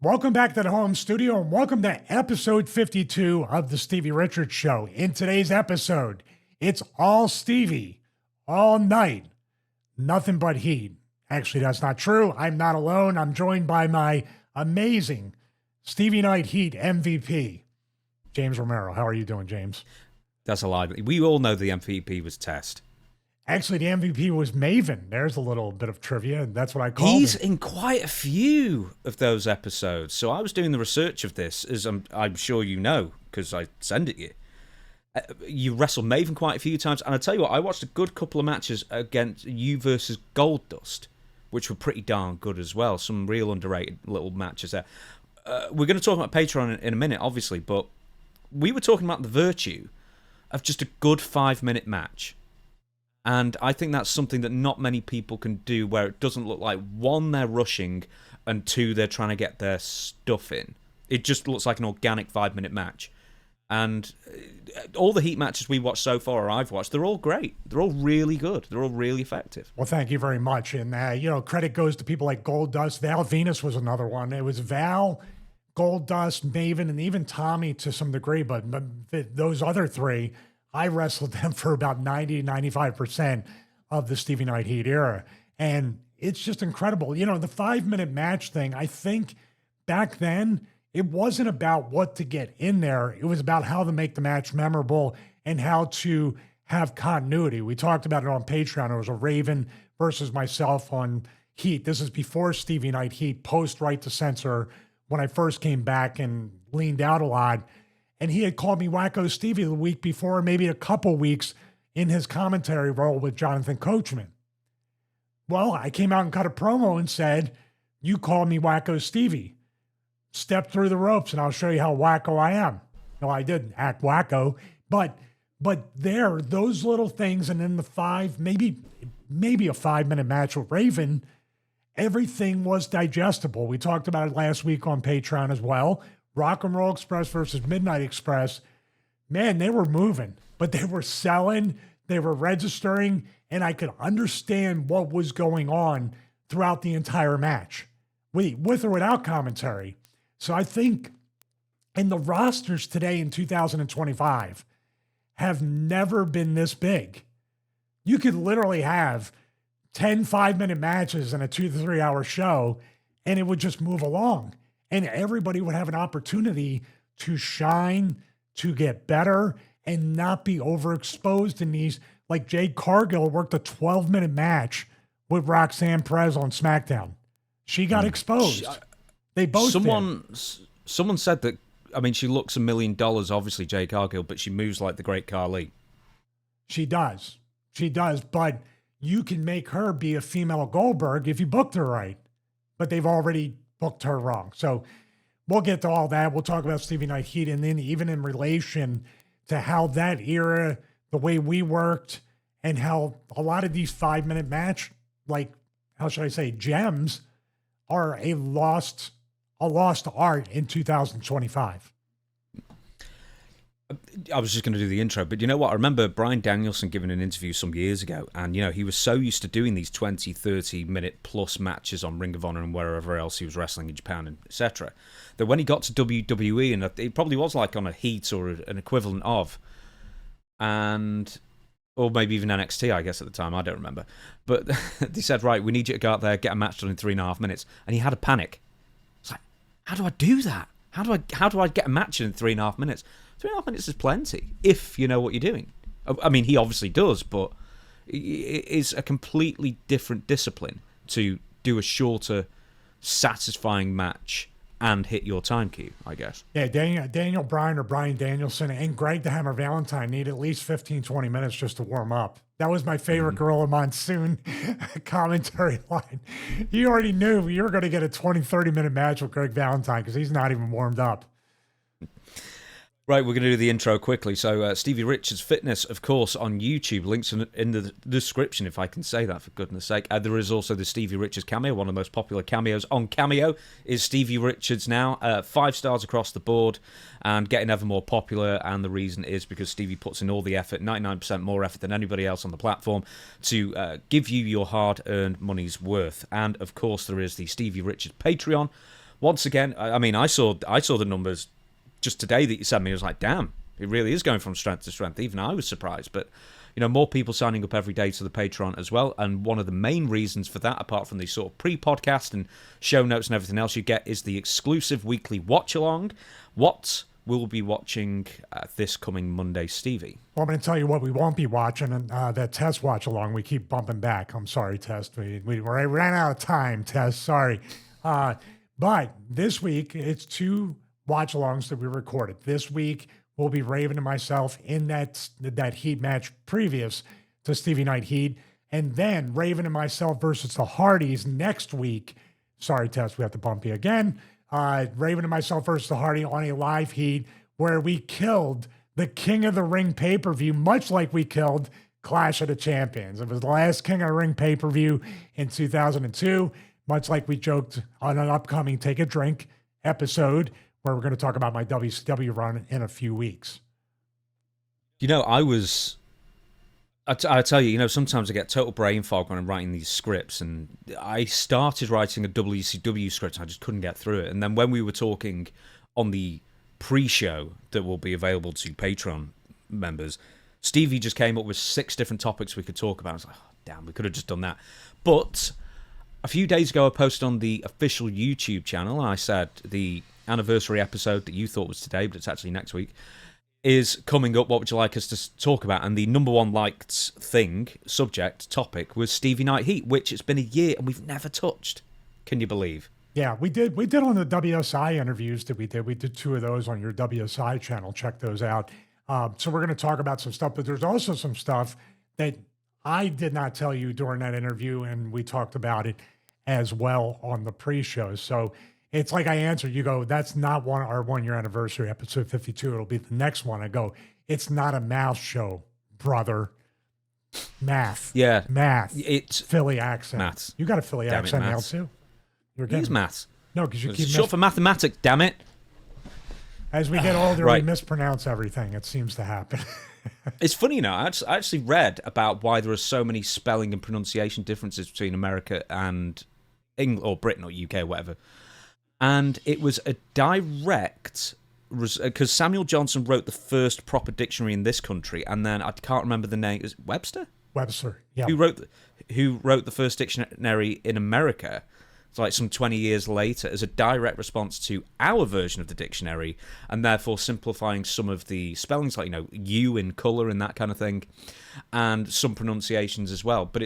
Welcome back to the home studio and welcome to episode 52 of the Stevie Richards Show. In today's episode, it's all Stevie, all night, nothing but heat. Actually, that's not true. I'm not alone. I'm joined by my amazing Stevie Night Heat MVP, James Romero. How are you doing, James? That's a lie. We all know the MVP was Test. Actually, the MVP was Maven. There's a little bit of trivia. That's what I call it. He's in quite a few of those episodes. So I was doing the research of this, as I'm sure you know, because I send it you. You wrestled Maven quite a few times. And I tell you what, I watched a good couple of matches against you versus Goldust, which were pretty darn good as well. Some real underrated little matches there. We're going to talk about Patreon in a minute, obviously, but we were talking about the virtue of just a good 5-minute match. And I think that's something that not many people can do, where it doesn't look like, one, they're rushing, and two, they're trying to get their stuff in. It just looks like an organic 5-minute match. And all the Heat matches we watched so far, or I've watched, they're all great. They're all really good. They're all really effective. Well, thank you very much. And, credit goes to people like Goldust. Val Venus was another one. It was Val, Goldust, Maven, and even Tommy to some degree. But those other three, I wrestled them for about 90 to 95% of the Stevie Night Heat era. And it's just incredible. You know, the 5-minute match thing, I think back then, it wasn't about what to get in there. It was about how to make the match memorable and how to have continuity. We talked about it on Patreon. It was a Raven versus myself on Heat. This is before Stevie Night Heat, post Right to Censor, when I first came back and leaned out a lot. And he had called me Wacko Stevie the week before, maybe a couple weeks in his commentary role with Jonathan Coachman. Well, I came out and cut a promo and said, you called me Wacko Stevie. Step through the ropes and I'll show you how wacko I am. No, I didn't act wacko, but there, those little things, and then the maybe a 5-minute match with Raven, everything was digestible. We talked about it last week on Patreon as well. Rock and Roll Express versus Midnight Express, man, they were moving, but they were selling, they were registering, and I could understand what was going on throughout the entire match, with or without commentary. So I think, and the rosters today in 2025 have never been this big. You could literally have 10 5-minute matches in a 2 to 3 hour show, and it would just move along. And everybody would have an opportunity to shine, to get better, and not be overexposed in these. Like Jade Cargill worked a 12-minute match with Roxanne Perez on SmackDown. She got exposed. They both Someone said that, I mean, she looks $1 million, obviously, Jade Cargill, but she moves like the Great Khali. She does. She does. But you can make her be a female Goldberg if you booked her right. But they've already booked her wrong. So we'll get to all that. We'll talk about Stevie Night Heat, and then even in relation to how that era, the way we worked, and how a lot of these 5-minute match, like, how should I say, gems, are a lost art in 2025. I was just going to do the intro, but you know what? I remember Bryan Danielson giving an interview some years ago, and, you know, he was so used to doing these 20, 30-minute plus matches on Ring of Honor and wherever else he was wrestling in Japan, and etc., that when he got to WWE, and it probably was like on a Heat or an equivalent of, or maybe even NXT, I guess, at the time, I don't remember, but they said, right, we need you to go out there, get a match done in 3.5 minutes, and he had a panic. It's like, how do I do that? How do I get a match in 3.5 minutes? 3.5 minutes is plenty, if you know what you're doing. I mean, he obviously does, but it is a completely different discipline to do a shorter, satisfying match and hit your time cue, I guess. Yeah, Daniel Bryan or Bryan Danielson and Greg the Hammer Valentine need at least 15, 20 minutes just to warm up. That was my favorite Gorilla Monsoon commentary line. You already knew you were going to get a 20, 30-minute match with Greg Valentine because he's not even warmed up. Right, we're going to do the intro quickly. So, Stevie Richards Fitness, of course, on YouTube. Links in the description, if I can say that, for goodness sake. There is also the Stevie Richards cameo. One of the most popular cameos on Cameo is Stevie Richards now. 5 stars across the board and getting ever more popular. And the reason is because Stevie puts in all the effort, 99% more effort than anybody else on the platform, to give you your hard-earned money's worth. And, of course, there is the Stevie Richards Patreon. once again, I mean, I saw the numbers just today that you sent me. I was like, damn, it really is going from strength to strength. Even I was surprised. But, more people signing up every day to the Patreon as well. And one of the main reasons for that, apart from the sort of pre-podcast and show notes and everything else you get, is the exclusive weekly watch-along. What we'll be watching this coming Monday, Stevie? Well, I'm going to tell you what we won't be watching, and that Test watch-along. We keep bumping back. I'm sorry, Test. We ran out of time, Test. Sorry. But this week, it's 2 watch-alongs that we recorded. This week, we'll be Raven and myself in that Heat match previous to Stevie Night Heat. And then Raven and myself versus the Hardys next week. Sorry, Tess, we have to bump you again. Raven and myself versus the Hardy on a live Heat where we killed the King of the Ring pay-per-view, much like we killed Clash of the Champions. It was the last King of the Ring pay-per-view in 2002, much like we joked on an upcoming Take a Drink episode where we're going to talk about my WCW run in a few weeks. I tell you, sometimes I get total brain fog when I'm writing these scripts, and I started writing a WCW script, and I just couldn't get through it. And then when we were talking on the pre-show that will be available to Patreon members, Stevie just came up with 6 different topics we could talk about. I was like, oh, damn, we could have just done that. But a few days ago, I posted on the official YouTube channel, and I said the anniversary episode that you thought was today, but it's actually next week, is coming up. What would you like us to talk about? And the number 1 liked topic was Stevie Night Heat, which it's been a year and we've never touched. Can you believe? Yeah, we did on the WSI interviews that we did. We did 2 of those on your WSI channel. Check those out. So we're going to talk about some stuff, but there's also some stuff that I did not tell you during that interview, and we talked about it as well on the pre-show. So it's like I answered, you go, that's not our 1-year anniversary, episode 52. It'll be the next one. I go, it's not a math show, brother. Math. Yeah. Math. It's Philly accent. Maths. You got a Philly Damn accent it, now, maths. too. It is maths. No, because you keep... Short for mathematics, damn it. As we get older, right. We mispronounce everything. It seems to happen. It's funny, I actually read about why there are so many spelling and pronunciation differences between America and England, or Britain, or UK, or whatever. And it was a direct, because Samuel Johnson wrote the first proper dictionary in this country, and then I can't remember the name. Is it Webster? Webster, yeah. Who wrote the first dictionary in America? It's like some 20 years later, as a direct response to our version of the dictionary, and therefore simplifying some of the spellings, like you in color and that kind of thing, and some pronunciations as well. But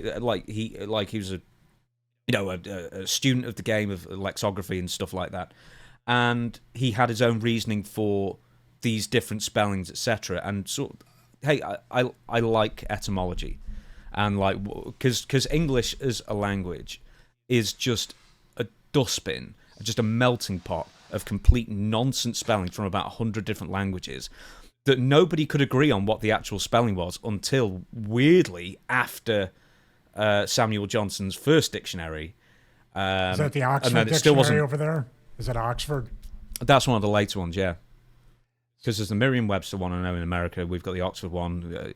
he was a student of the game of lexicography and stuff like that, and he had his own reasoning for these different spellings, etc. And so, hey, I like etymology, and because English as a language is just a dustbin, just a melting pot of complete nonsense spelling from about 100 different languages that nobody could agree on what the actual spelling was until, weirdly, after Samuel Johnson's first dictionary. Is that the Oxford dictionary over there? Is it Oxford? That's one of the later ones, yeah. Because there's the Merriam-Webster one I know in America. We've got the Oxford one.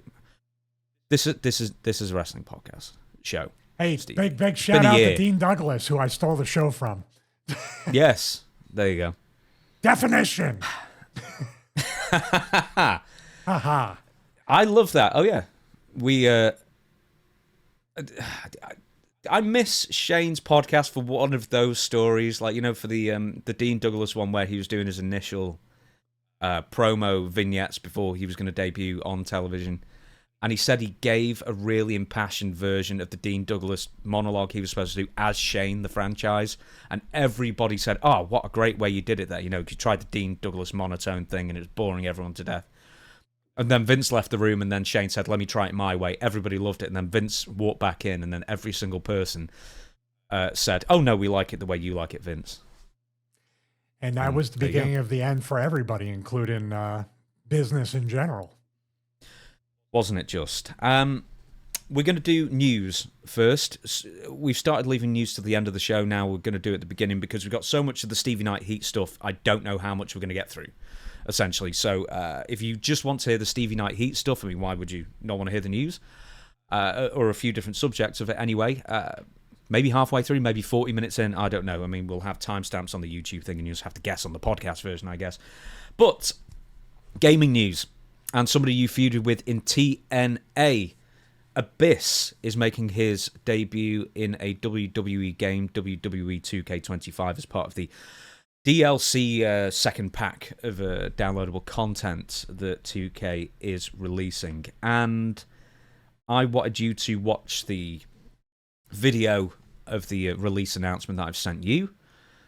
This is a wrestling podcast show. Hey, Steve. big shout out to Dean Douglas, who I stole the show from. Yes, there you go. Definition. Haha. I love that. Oh yeah, we. I miss Shane's podcast for one of those stories, like for the Dean Douglas one where he was doing his initial promo vignettes before he was going to debut on television. And he said he gave a really impassioned version of the Dean Douglas monologue he was supposed to do as Shane, the franchise. And everybody said, oh, what a great way you did it there. You tried the Dean Douglas monotone thing and it was boring everyone to death. And then Vince left the room and then Shane said, let me try it my way. Everybody loved it. And then Vince walked back in and then every single person said, oh, no, we like it the way you like it, Vince. And that was the beginning of the end for everybody, including business in general. Wasn't it just? We're going to do news first. We've started leaving news to the end of the show now. We're going to do it at the beginning because we've got so much of the Stevie Night Heat stuff. I don't know how much we're going to get through, essentially. So if you just want to hear the Stevie Night Heat stuff, I mean, why would you not want to hear the news? Or a few different subjects of it anyway. maybe halfway through, maybe 40 minutes in. I don't know. I mean, we'll have timestamps on the YouTube thing, and you just have to guess on the podcast version, I guess. But gaming news, and somebody you feuded with in TNA, Abyss is making his debut in a WWE game, WWE 2K25, as part of the DLC second pack of downloadable content that 2K is releasing. And I wanted you to watch the video of the release announcement that I've sent you,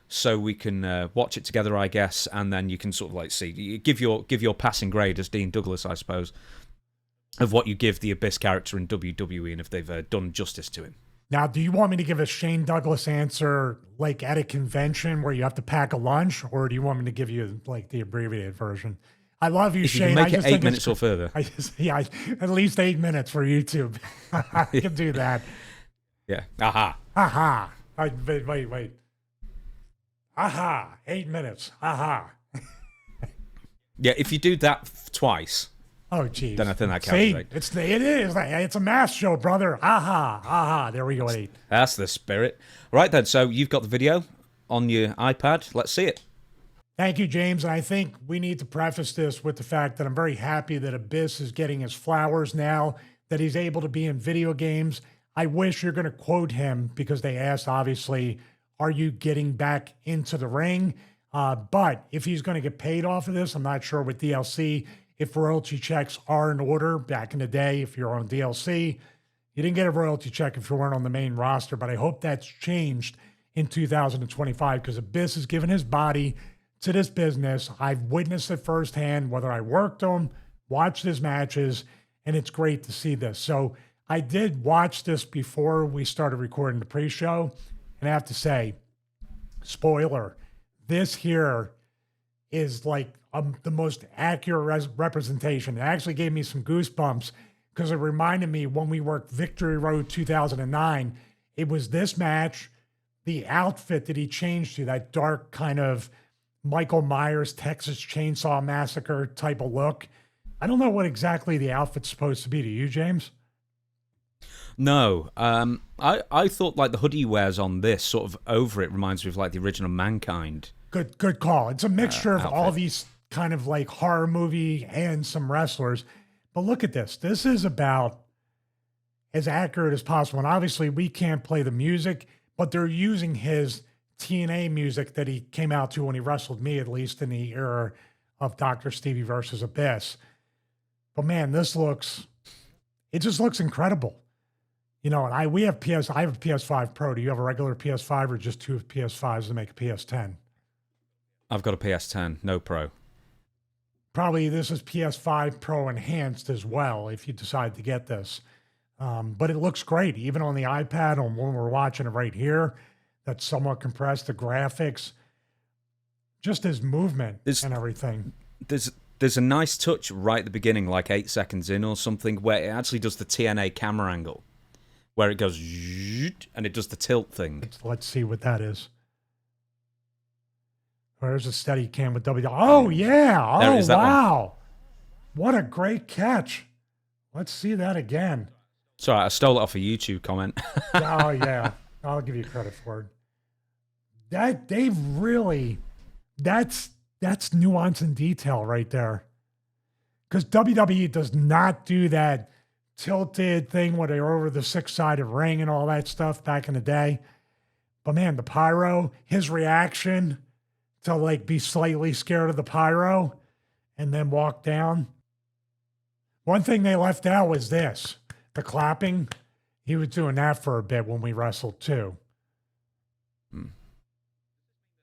so we can watch it together, I guess, and then you can sort of like see, give your passing grade as Dean Douglas, I suppose, of what you give the Abyss character in WWE and if they've done justice to him. Now, do you want me to give a Shane Douglas answer like at a convention where you have to pack a lunch, or do you want me to give you like the abbreviated version? I love you, if Shane. You can make I it just 8 minutes or further. At least 8 minutes for YouTube. I can do that. Yeah. Aha. Aha. Wait. Aha. 8 minutes. Aha. Yeah, if you do that twice. Oh, geez. Then I think that counts. See, right? It is. It's a math show, brother. Aha. There we go, 8. That's the spirit. Right then, so you've got the video on your iPad. Let's see it. Thank you, James. And I think we need to preface this with the fact that I'm very happy that Abyss is getting his flowers now, that he's able to be in video games. I wish you're going to quote him because they asked, obviously, are you getting back into the ring? But if he's going to get paid off of this, I'm not sure with DLC. If royalty checks are in order, back in the day, if you're on DLC, you didn't get a royalty check if you weren't on the main roster, but I hope that's changed in 2025 because Abyss has given his body to this business. I've witnessed it firsthand, whether I worked him, watched his matches, and it's great to see this. So I did watch this before we started recording the pre-show, and I have to say, spoiler, this here is like the most accurate representation. It actually gave me some goosebumps because it reminded me when we worked Victory Road 2009, it was this match, the outfit that he changed to, that dark kind of Michael Myers, Texas Chainsaw Massacre type of look. I don't know what exactly the outfit's supposed to be. To you, James? No. I thought like the hoodie he wears on this sort of over it reminds me of like the original Mankind. Good call. It's a mixture of outfit. all these kind of like horror movie and some wrestlers. But look at this. This is about as accurate as possible. And obviously we can't play the music, but they're using his TNA music that he came out to when he wrestled me, at least in the era of Dr. Stevie versus Abyss. But man, it just looks incredible. You know, and I have a PS5 Pro. Do you have a regular PS5 or just two PS5s to make a PS10? I've got a PS10, no Pro. Probably this is PS5 Pro enhanced as well if you decide to get this. But it looks great, even on the iPad, on when we're watching it right here. That's somewhat compressed, the graphics, just his movement and everything. There's a nice touch right at the beginning, like 8 seconds in or something, where it actually does the TNA camera angle, where it goes and it does the tilt thing. Let's see what that is. There's a steady cam with WWE. Oh, yeah. Oh, wow. What a great catch. Let's see that again. Sorry, I stole it off a YouTube comment. Oh, yeah. I'll give you credit for it. That's nuance and detail right there. Because WWE does not do that tilted thing where they're over the 6-sided ring and all that stuff back in the day. But man, the pyro, his reaction to like be slightly scared of the pyro and then walk down. One thing they left out was this, the clapping. He was doing that for a bit when we wrestled too.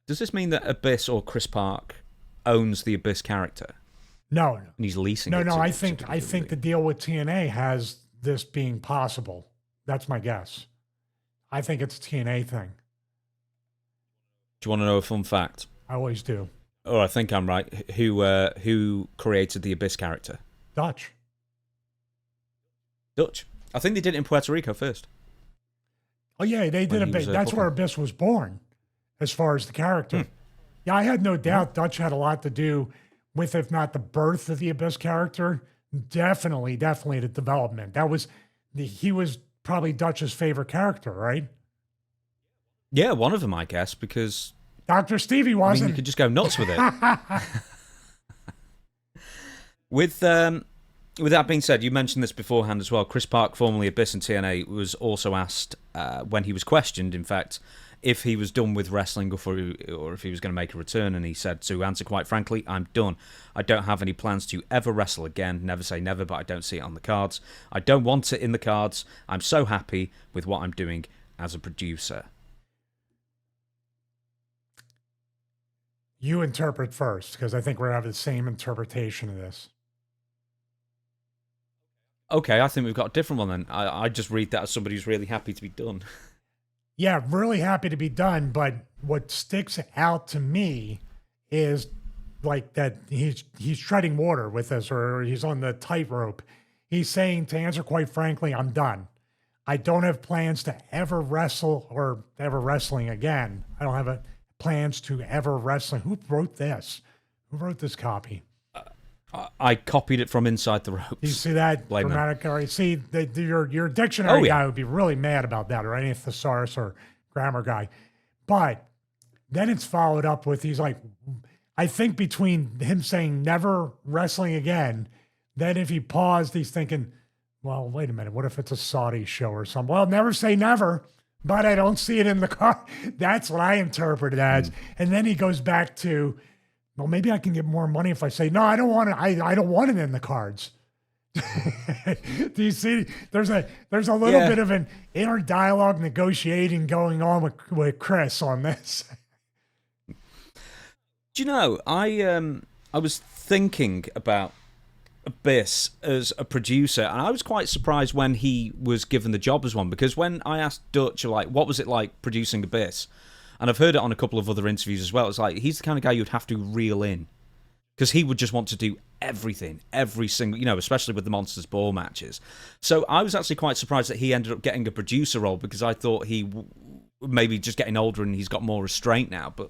Does this mean that Abyss or Chris Park owns the Abyss character? No. And he's leasing it? No, I think the deal with TNA has this being possible. That's my guess. I think it's a TNA thing. Do you want to know a fun fact? I always do. Oh, I think I'm right. Who created the Abyss character? Dutch. I think they did it in Puerto Rico first. Oh, yeah, they did Abyss. That's where Abyss was born, as far as the character. Yeah, I had no doubt Dutch had a lot to do with, if not the birth of the Abyss character, definitely the development. He was probably Dutch's favorite character, right? Yeah, one of them, I guess, because Dr. Stevie I mean, wasn't. you could just go nuts with it. With that being said, you mentioned this beforehand as well. Chris Park, formerly Abyss and TNA, was also asked when he was questioned, in fact, if he was done with wrestling or if he was going to make a return, and he said, to answer quite frankly, I'm done. I don't have any plans to ever wrestle again. Never say never, but I don't see it on the cards. I don't want it in the cards. I'm so happy with what I'm doing as a producer. You interpret first, because I think we're having the same interpretation of this. Okay, I think we've got a different one then. I just read that as somebody who's really happy to be done. Yeah, really happy to be done, but what sticks out to me is like that he's treading water with this, or he's on the tightrope. He's saying, to answer quite frankly, I'm done. I don't have plans to ever wrestle or ever wrestling again. I don't have plans to ever wrestling. Who wrote this? Who wrote this copy? I copied it from Inside the Ropes. You see that? Blame them. See, your dictionary Oh, yeah. guy would be really mad about that, or any thesaurus or grammar guy. But then it's followed up with, he's like, I think between him saying never wrestling again, then if he paused, he's thinking, well, wait a minute, what if it's a Saudi show or something? Well, never say never, but I don't see it in the car. That's what I interpret it as. And then he goes back to, well, maybe I can get more money if I say, no, I don't want it. I don't want it in the cards. Do you see? There's a little bit of an inner dialogue negotiating going on with Chris on this. Do you know, I was thinking about Abyss as a producer, and I was quite surprised when he was given the job as one, because when I asked Dutch, like, what was it like producing Abyss? And I've heard it on a couple of other interviews as well. It's like, he's the kind of guy you'd have to reel in, because he would just want to do everything, every single, especially with the Monsters Ball matches. So I was actually quite surprised that he ended up getting a producer role, because I thought he maybe just getting older and he's got more restraint now. But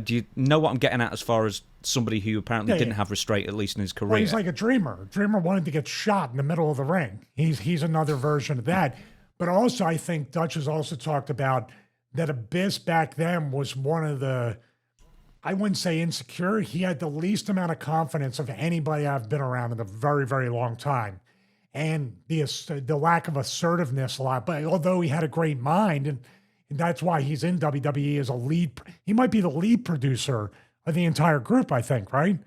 do you know what I'm getting at as far as somebody who apparently didn't have restraint, at least in his career? Well, he's like a dreamer. A dreamer wanted to get shot in the middle of the ring. He's another version of that. But also, I think Dutch has also talked about that Abyss back then was one of the, I wouldn't say insecure. He had the least amount of confidence of anybody I've been around in a very, very long time. And the lack of assertiveness a lot. But although he had a great mind, and that's why he's in WWE as a lead, he might be the lead producer of the entire group, I think, right?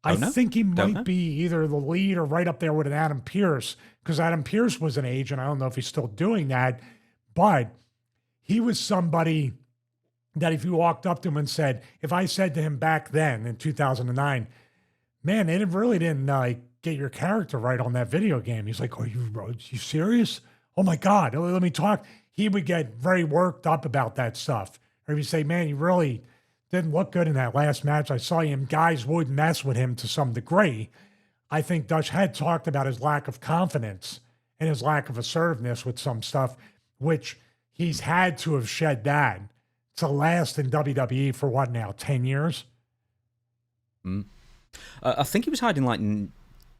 I think he might be either the lead or right up there with an Adam Pearce, because Adam Pearce was an agent. I don't know if he's still doing that, but he was somebody that if you walked up to him and said, if I said to him back then in 2009, man, they really didn't get your character right on that video game. He's like, are you serious? Oh my God, let me talk. He would get very worked up about that stuff. Or if you say, man, you really didn't look good in that last match. I saw him. Guys would mess with him to some degree. I think Dutch had talked about his lack of confidence and his lack of assertiveness with some stuff, which he's had to have shed that to last in WWE for what now, 10 years? I think he was hiding like in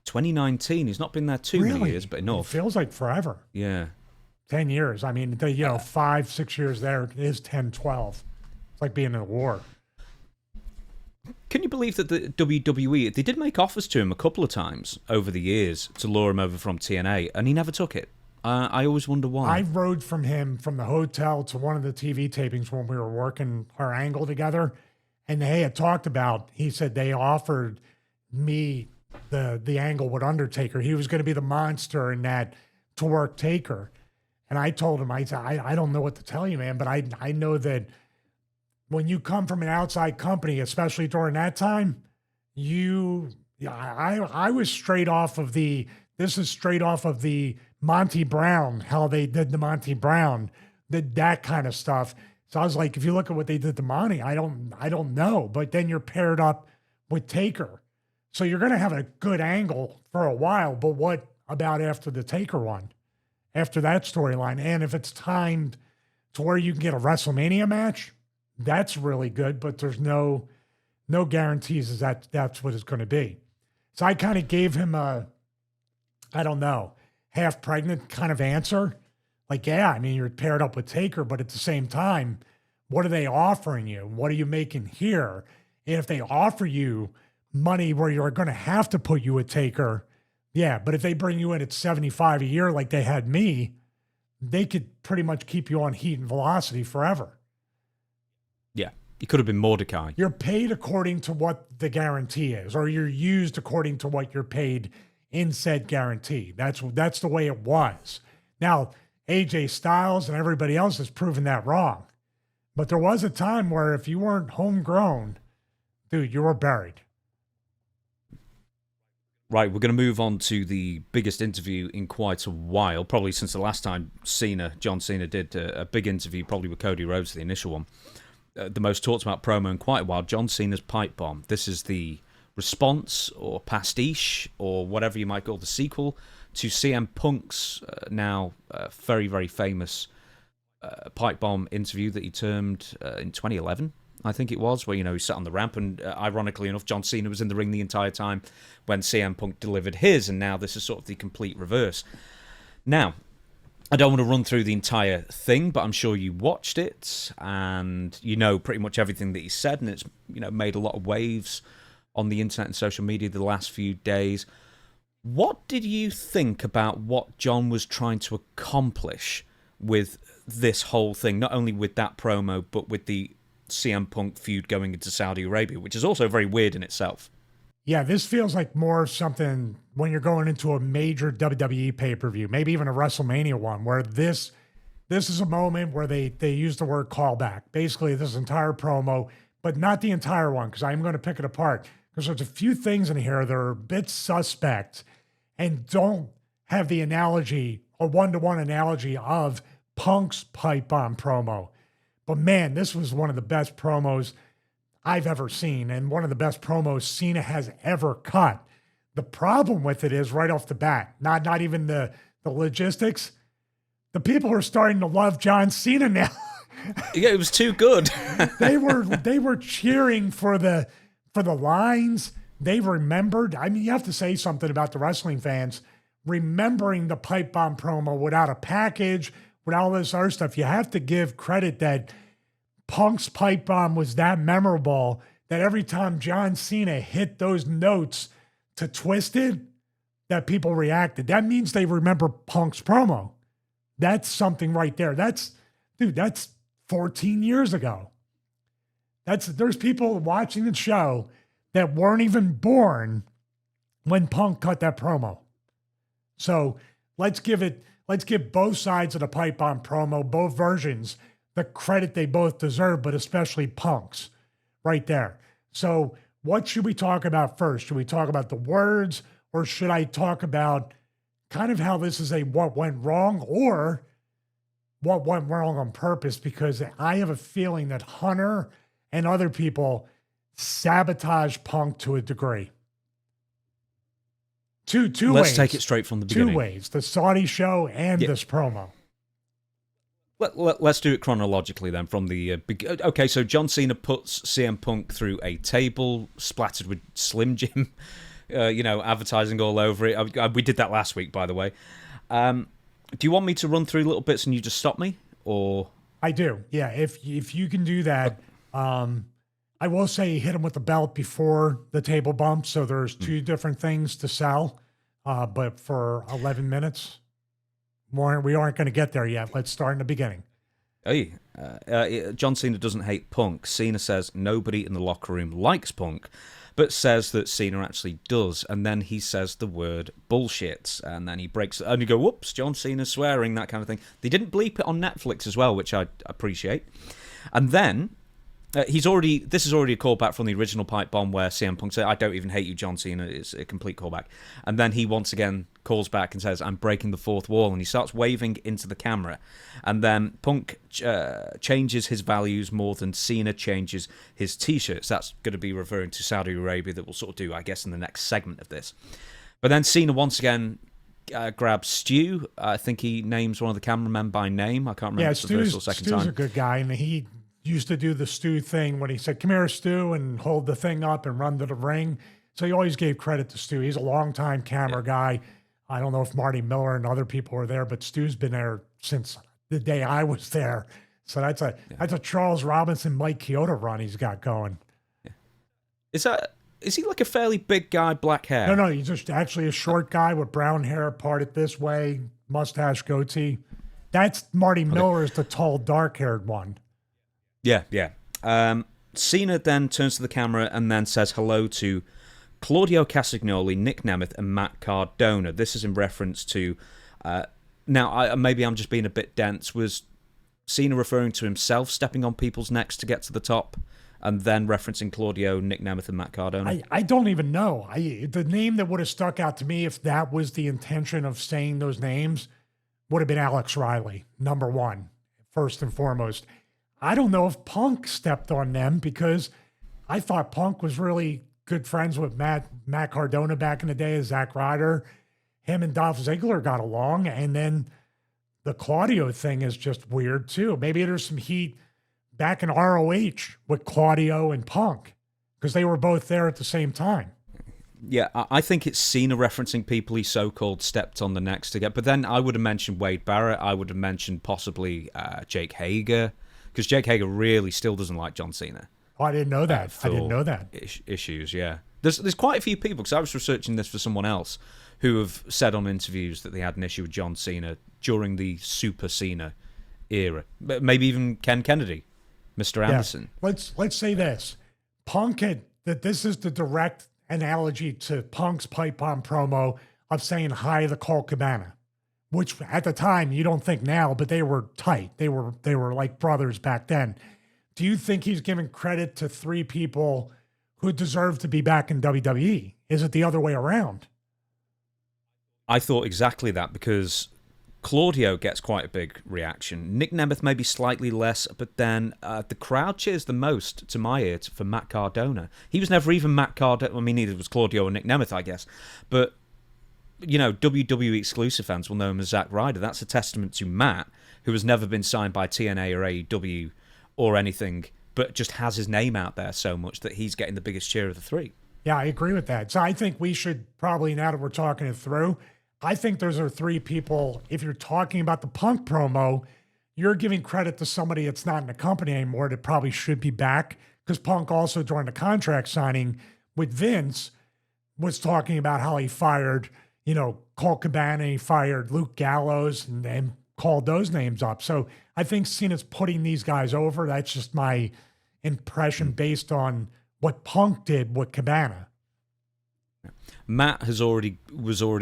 2019. He's not been there too many years, but enough. It feels like forever. Yeah. 10 years. I mean, 5, 6 years there is 10, 12. It's like being in a war. Can you believe that the WWE, they did make offers to him a couple of times over the years to lure him over from TNA, and he never took it. I always wonder why. I rode from him from the hotel to one of the TV tapings when we were working our angle together, and they had talked about, he said they offered me the angle with Undertaker. He was going to be the monster in that to work Taker. And I told him, I don't know what to tell you, man, but I know that when you come from an outside company, especially during that time, I was straight off of this is straight off of the Monty Brown, how they did the Monty Brown, that kind of stuff. So I was like, if you look at what they did to Monty, I don't know. But then you're paired up with Taker. So you're going to have a good angle for a while. But what about after the Taker one? After that storyline? And if it's timed to where you can get a WrestleMania match, that's really good. But there's no guarantees that's what it's going to be. So I kind of gave him a, I don't know, half pregnant kind of answer. Like, yeah, I mean, you're paired up with Taker, but at the same time, what are they offering you? What are you making here? And if they offer you money where you're going to have to put you with Taker, yeah, but if they bring you in at 75 a year like they had me, they could pretty much keep you on Heat and Velocity forever. Yeah, you could have been Mordecai. You're paid according to what the guarantee is, or you're used according to what you're paid in said guarantee. That's the way it was. Now, AJ Styles and everybody else has proven that wrong. But there was a time where if you weren't homegrown, dude, you were buried. Right, we're going to move on to the biggest interview in quite a while, probably since the last time John Cena did a big interview, probably with Cody Rhodes, the initial one. The most talked about promo in quite a while, John Cena's Pipebomb. This is the response or pastiche or whatever you might call the sequel to CM Punk's now very, very famous Pipebomb interview that he termed in 2011. I think it was, where, you know, he sat on the ramp and ironically enough, John Cena was in the ring the entire time when CM Punk delivered his, and now this is sort of the complete reverse. Now, I don't want to run through the entire thing, but I'm sure you watched it and you know pretty much everything that he said, and it's, you know, made a lot of waves on the internet and social media the last few days. What did you think about what John was trying to accomplish with this whole thing, not only with that promo, but with the CM Punk feud going into Saudi Arabia, which is also very weird in itself? Yeah, this feels like more something when you're going into a major WWE pay-per-view, maybe even a WrestleMania one, where this is a moment where they use the word callback. Basically, this entire promo, but not the entire one, because I'm going to pick it apart, because there's a few things in here that are a bit suspect and don't have the analogy, a one-to-one analogy of Punk's Pipebomb promo. But man, this was one of the best promos I've ever seen, and one of the best promos Cena has ever cut. The problem with it is right off the bat, not even the logistics. The people are starting to love John Cena now. Yeah, it was too good. they were cheering for the lines. They remembered. I mean, you have to say something about the wrestling fans remembering the Pipebomb promo without a package, with all this other stuff. You have to give credit that Punk's Pipebomb was that memorable that every time John Cena hit those notes to Twisted, that people reacted. That means they remember Punk's promo. That's something right there. That's 14 years ago. There's people watching the show that weren't even born when Punk cut that promo. So let's give both sides of the Pipebomb promo, both versions, the credit they both deserve, but especially Punk's right there. So what should we talk about first? Should we talk about the words, or should I talk about kind of how this is a what went wrong or what went wrong on purpose? Because I have a feeling that Hunter and other people sabotage Punk to a degree. Two ways. Let's take it straight from the beginning. 2 ways, the Saudi show and this promo. Let's do it chronologically then. From the okay, so John Cena puts CM Punk through a table splattered with Slim Jim, advertising all over it. We did that last week, by the way. Do you want me to run through little bits and you just stop me, or? I do. Yeah, if you can do that. I will say he hit him with the belt before the table bump, so there's 2 different things to sell. But for 11 minutes. We aren't going to get there yet. Let's start in the beginning. Hey, John Cena doesn't hate Punk. Cena says nobody in the locker room likes Punk, but says that Cena actually does. And then he says the word bullshit. And then he breaks it. And you go, whoops, John Cena swearing, that kind of thing. They didn't bleep it on Netflix as well, which I appreciate. And then this is already a callback from the original Pipebomb where CM Punk said, I don't even hate you, John Cena. It's a complete callback. And then he once again calls back and says, I'm breaking the fourth wall. And he starts waving into the camera. And then Punk changes his values more than Cena changes his T-shirts. That's going to be referring to Saudi Arabia that we'll sort of do, I guess, in the next segment of this. But then Cena once again grabs Stu. I think he names one of the cameramen by name. I can't remember if it's the first or second time. Stu's a good guy, and he used to do the Stu thing when he said, come here, Stu, and hold the thing up and run to the ring. So he always gave credit to Stu. He's a longtime camera guy. I don't know if Marty Miller and other people were there, but Stu's been there since the day I was there. So that's a Charles Robinson, Mike Chioda run he's got going. Is he like a fairly big guy, black hair? No, he's just actually a short guy with brown hair parted this way, mustache, goatee. That's Marty Miller, is the tall, dark-haired one. Yeah. Cena then turns to the camera and then says hello to Claudio Castagnoli, Nick Nemeth, and Matt Cardona. This is in reference to... maybe I'm just being a bit dense. Was Cena referring to himself stepping on people's necks to get to the top, and then referencing Claudio, Nick Nemeth, and Matt Cardona? I don't even know. The name that would have stuck out to me, if that was the intention of saying those names, would have been Alex Riley, number one, first and foremost. I don't know if Punk stepped on them, because I thought Punk was really good friends with Matt Cardona back in the day as Zack Ryder. Him and Dolph Ziggler got along, and then the Claudio thing is just weird too. Maybe there's some heat back in ROH with Claudio and Punk, because they were both there at the same time. Yeah, I think it's Cena referencing people he so-called stepped on the necks to get. But then I would have mentioned Wade Barrett. I would have mentioned possibly Jake Hager, because Jake Hager really still doesn't like John Cena. Oh, I didn't know that. I didn't know that. Issues, yeah. There's quite a few people, because I was researching this for someone else, who have said on interviews that they had an issue with John Cena during the Super Cena era. Maybe even Ken Kennedy, Mr. Anderson. Let's say this. Punk that this is the direct analogy to Punk's pipe bomb promo of saying hi to Colt Cabana, which at the time you don't think now, but they were tight. They were like brothers back then. Do you think he's giving credit to three people who deserve to be back in WWE? Is it the other way around? I thought exactly that, because Claudio gets quite a big reaction. Nick Nemeth maybe slightly less, but then the crowd cheers the most, to my ear, for Matt Cardona. He was never even Matt Cardona. I mean, neither was Claudio or Nick Nemeth, I guess. But, WWE exclusive fans will know him as Zack Ryder. That's a testament to Matt, who has never been signed by TNA or AEW or anything, but just has his name out there so much that he's getting the biggest cheer of the three. Yeah, I agree with that. So I think we should probably, now that we're talking it through, I think those are three people. If you're talking about the Punk promo, you're giving credit to somebody that's not in the company anymore that probably should be back, because Punk also, during the contract signing with Vince, was talking about how he fired, Colt Cabana, he fired Luke Gallows, and called those names up. So I think Cena's putting these guys over. That's just my impression based on what Punk did with Cabana. Matt was already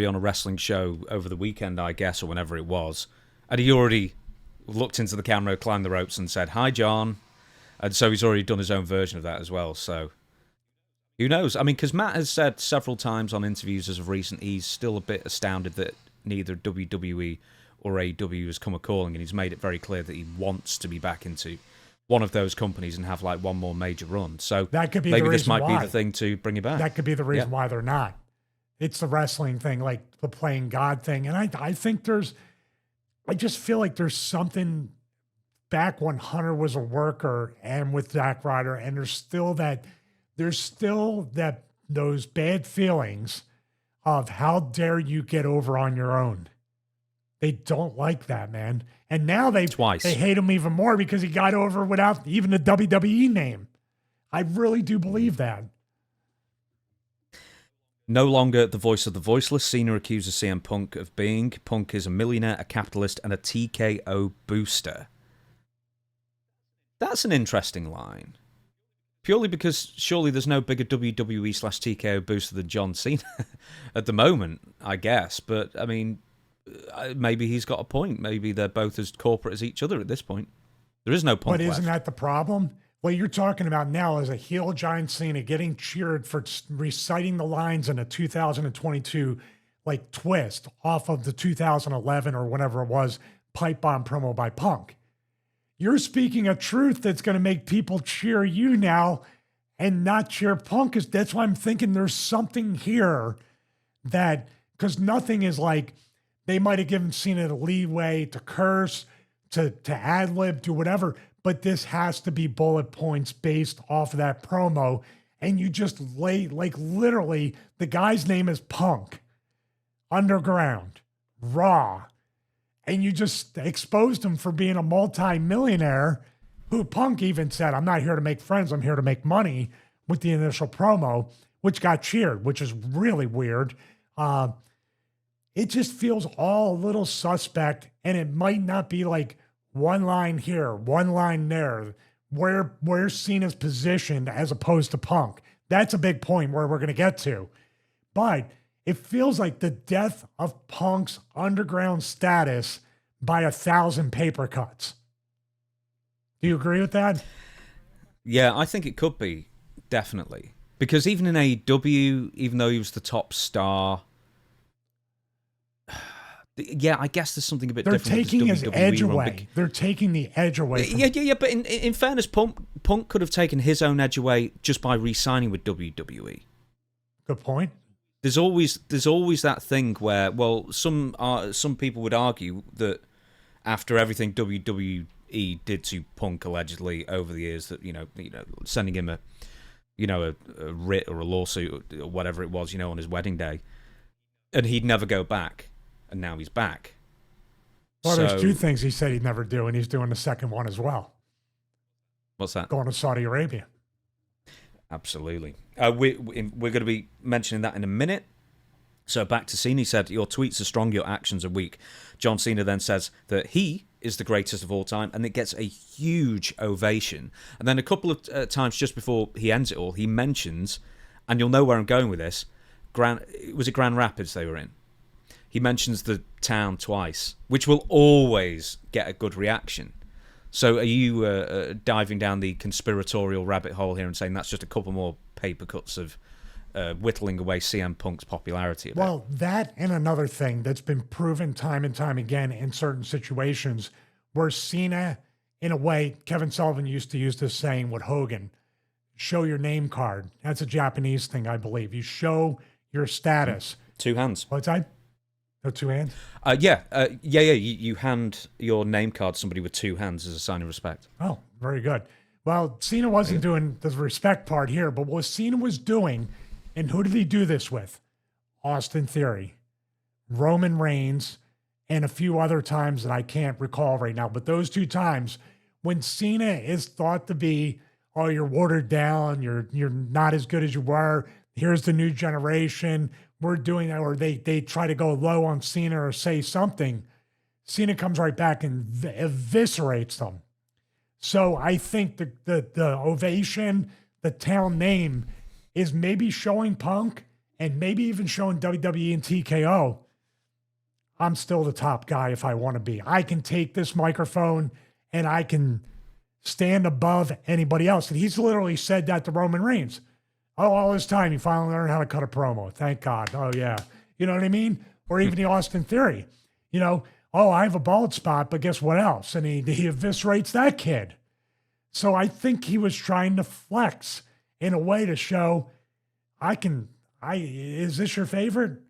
on a wrestling show over the weekend, I guess, or whenever it was, and he already looked into the camera, climbed the ropes, and said, "Hi, John." And so he's already done his own version of that as well. So who knows? I mean, because Matt has said several times on interviews as of recent, he's still a bit astounded that neither WWE or AEW has come a calling, and he's made it very clear that he wants to be back into one of those companies and have like one more major run. So that could be maybe the this reason might why. be the thing to bring you back. That could be the reason why they're not. It's the wrestling thing, like the playing God thing. And I think I just feel like there's something back when Hunter was a worker and with Zack Ryder, and there's still those bad feelings of how dare you get over on your own. They don't like that, man. And now they hate him even more because he got over without even the WWE name. I really do believe that. No longer the voice of the voiceless, Cena accuses CM Punk of being. Punk is a millionaire, a capitalist, and a TKO booster. That's an interesting line. Purely because surely there's no bigger WWE/TKO booster than John Cena at the moment, I guess. But, I mean, maybe he's got a point. Maybe they're both as corporate as each other at this point. There is no Punk left. But isn't that the problem? What you're talking about now is a heel John Cena getting cheered for reciting the lines in a 2022 twist off of the 2011 or whatever it was pipe bomb promo by Punk. You're speaking a truth that's going to make people cheer you now and not cheer Punk. That's why I'm thinking there's something here that, because nothing is like, they might have given Cena the leeway to curse, to ad-lib, do whatever, but this has to be bullet points based off of that promo. And you just literally, the guy's name is Punk. underground, Raw, and you just exposed him for being a multi-millionaire who Punk even said, I'm not here to make friends, I'm here to make money with the initial promo, which got cheered, which is really weird. It just feels all a little suspect, and it might not be like one line here, one line there, where Cena's positioned as opposed to Punk. That's a big point where we're going to get to. But it feels like the death of Punk's underground status by 1,000 paper cuts. Do you agree with that? Yeah, I think it could be, definitely. Because even in AEW, even though he was the top star, yeah, I guess there's something a bit different. They're taking his edge away. They're taking the edge away. Yeah, but in fairness, Punk could have taken his own edge away just by re-signing with WWE. Good point. There's always that thing where, well, some people would argue that after everything WWE did to Punk allegedly over the years, that you know, sending him a writ or a lawsuit or whatever it was, on his wedding day, and he'd never go back, and now he's back. Well, there's two things he said he'd never do, and he's doing the second one as well. What's that? Going to Saudi Arabia. Absolutely. We're going to be mentioning that in a minute. So back to Cena. He said, your tweets are strong, your actions are weak. John Cena then says that he is the greatest of all time, and it gets a huge ovation. And then a couple of times just before he ends it all, he mentions, and you'll know where I'm going with this, was it Grand Rapids they were in? He mentions the town twice, which will always get a good reaction. So are you diving down the conspiratorial rabbit hole here and saying that's just a couple more paper cuts of whittling away CM Punk's popularity a bit? Well, that and another thing that's been proven time and time again in certain situations where Cena, in a way, Kevin Sullivan used to use this saying with Hogan, show your name card. That's a Japanese thing, I believe. You show your status. Two hands. What's that? No, two hands? Yeah. You hand your name card to somebody with two hands as a sign of respect. Oh, very good. Well, Cena wasn't doing the respect part here, but what Cena was doing, and who did he do this with? Austin Theory, Roman Reigns, and a few other times that I can't recall right now. But those two times when Cena is thought to be, oh, you're watered down, you're not as good as you were, here's the new generation, we're doing that, or they try to go low on Cena or say something, Cena comes right back and eviscerates them. So I think the ovation, the town name, is maybe showing Punk and maybe even showing WWE and TKO, I'm still the top guy if I want to be. I can take this microphone and I can stand above anybody else. And he's literally said that to Roman Reigns. Oh, all this time, he finally learned how to cut a promo. Thank God. Oh, yeah. You know what I mean? Or even the Austin Theory. Oh, I have a bald spot, but guess what else? And he eviscerates that kid. So I think he was trying to flex in a way to show, is this your favorite?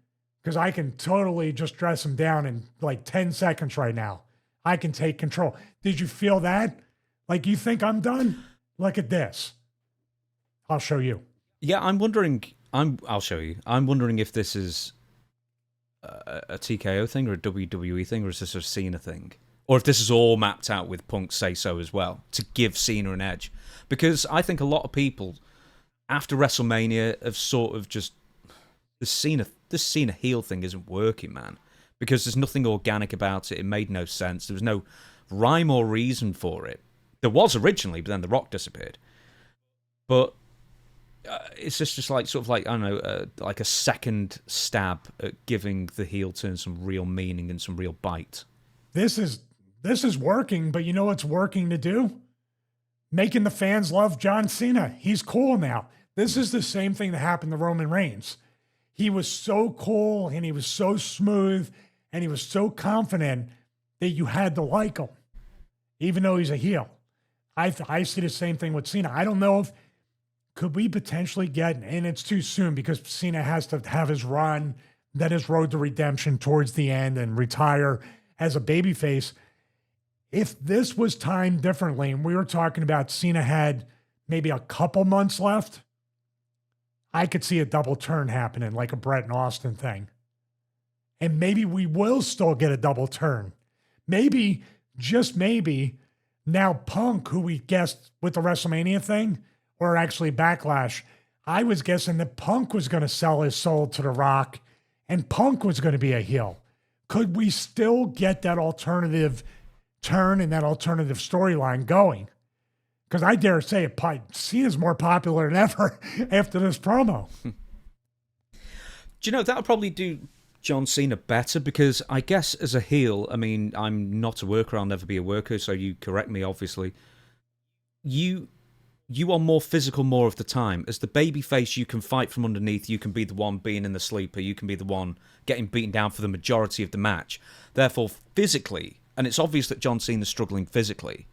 Because I can totally just dress him down in like 10 seconds right now. I can take control. Did you feel that? Like, you think I'm done? Look at this. I'll show you. Yeah, I'm wondering. I'll show you. I'm wondering if this is a TKO thing or a WWE thing, or is this a Cena thing, or if this is all mapped out with Punk say so as well to give Cena an edge. Because I think a lot of people after WrestleMania have sort of just this Cena heel thing isn't working, man. Because there's nothing organic about it. It made no sense. There was no rhyme or reason for it. There was originally, but then The Rock disappeared. But it's just like sort of like, I don't know, like a second stab at giving the heel turn some real meaning and some real bite. This is working, but you know what's working to do? Making the fans love John Cena. He's cool now. This is the same thing that happened to Roman Reigns. He was so cool and he was so smooth and he was so confident that you had to like him, even though he's a heel. I see the same thing with Cena. I don't know if could we potentially get, and it's too soon because Cena has to have his run, then his road to redemption towards the end and retire as a babyface. If this was timed differently, and we were talking about Cena had maybe a couple months left, I could see a double turn happening, like a Bret and Austin thing. And maybe we will still get a double turn. Maybe, just maybe, now Punk, who we guessed with the WrestleMania thing, or actually Backlash, I was guessing that Punk was going to sell his soul to The Rock and Punk was going to be a heel. Could we still get that alternative turn and that alternative storyline going? Because I dare say Cena's more popular than ever after this promo. Do you know, that would probably do John Cena better, because I guess as a heel, I mean, I'm not a worker, I'll never be a worker, so you correct me, obviously. You are more physical more of the time. As the babyface, you can fight from underneath, you can be the one being in the sleeper, you can be the one getting beaten down for the majority of the match. Therefore, physically, and it's obvious that John Cena's struggling physically,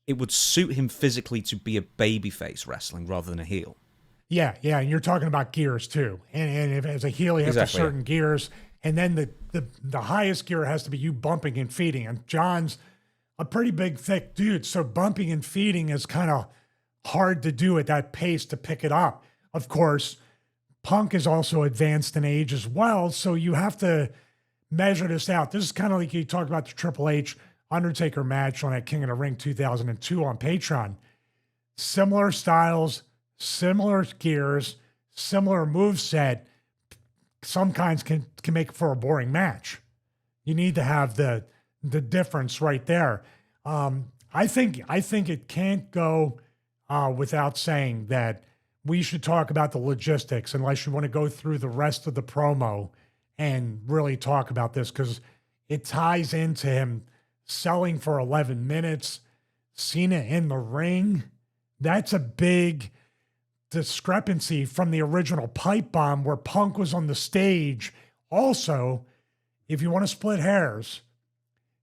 it would suit him physically to be a babyface wrestling rather than a heel. Yeah, and you're talking about gears too. And if as a heel, you have to certain gears, and then the highest gear has to be you bumping and feeding. And John's a pretty big, thick dude, so bumping and feeding is kind of hard to do at that pace to pick it up. Of course, Punk is also advanced in age as well, so you have to measure this out. This is kind of like you talked about the Triple H Undertaker match on that King of the Ring 2002 on Patreon. Similar styles, similar gears, similar moveset. Some kinds can make for a boring match. You need to have the difference right there. I think it can't go without saying that we should talk about the logistics, unless you want to go through the rest of the promo and really talk about this, because it ties into him selling for 11 minutes, Cena in the ring. That's a big discrepancy from the original Pipebomb where Punk was on the stage. Also, if you want to split hairs,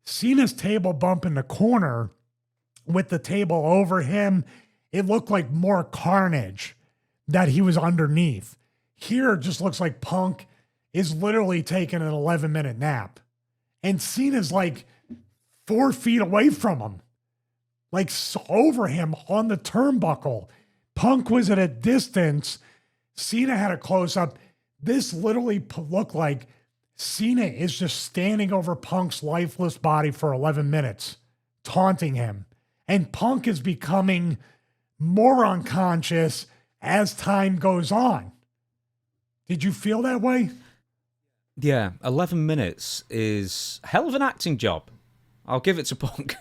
Cena's table bump in the corner with the table over him, it looked like more carnage that he was underneath. Here it just looks like Punk is literally taking an 11-minute nap. And Cena's like 4 feet away from him, like over him on the turnbuckle. Punk was at a distance. Cena had a close-up. This literally looked like Cena is just standing over Punk's lifeless body for 11 minutes, taunting him. And Punk is becoming more unconscious as time goes on. Did you feel that way? Yeah, 11 minutes is a hell of an acting job. I'll give it to Punk.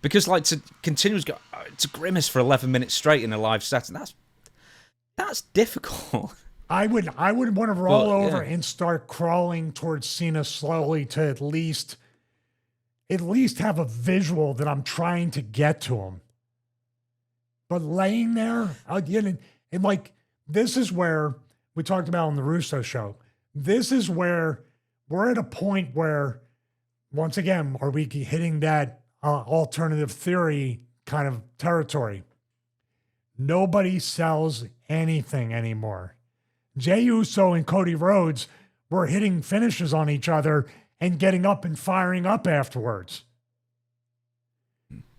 Because, like, to continuously go to grimace for 11 minutes straight in a live setting, that's difficult. I would want to roll over and start crawling towards Cena slowly to at least have a visual that I'm trying to get to him. But laying there, and like, this is where we talked about on the Russo show. This is where we're at a point where, once again, are we hitting that alternative theory kind of territory? Nobody sells anything anymore. Jey Uso and Cody Rhodes were hitting finishes on each other and getting up and firing up afterwards.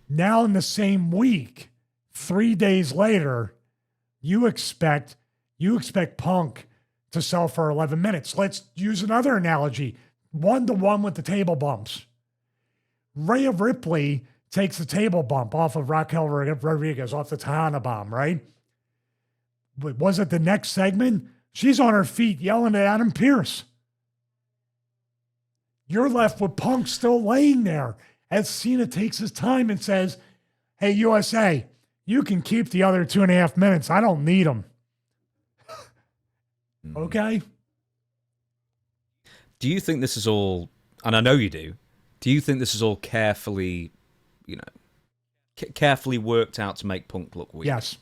Now in the same week, 3 days later, you expect Punk to sell for 11 minutes. Let's use another analogy. 1-to-1 with the table bumps. Rhea Ripley takes the table bump off of Raquel Rodriguez, off the Tejana bomb, right? But was it the next segment? She's on her feet yelling at Adam Pearce. You're left with Punk still laying there as Cena takes his time and says, "Hey, USA, you can keep the other 2.5 minutes. I don't need them." Okay? Do you think this is all, and I know you do you think this is all carefully, carefully worked out to make Punk look weak? Yes.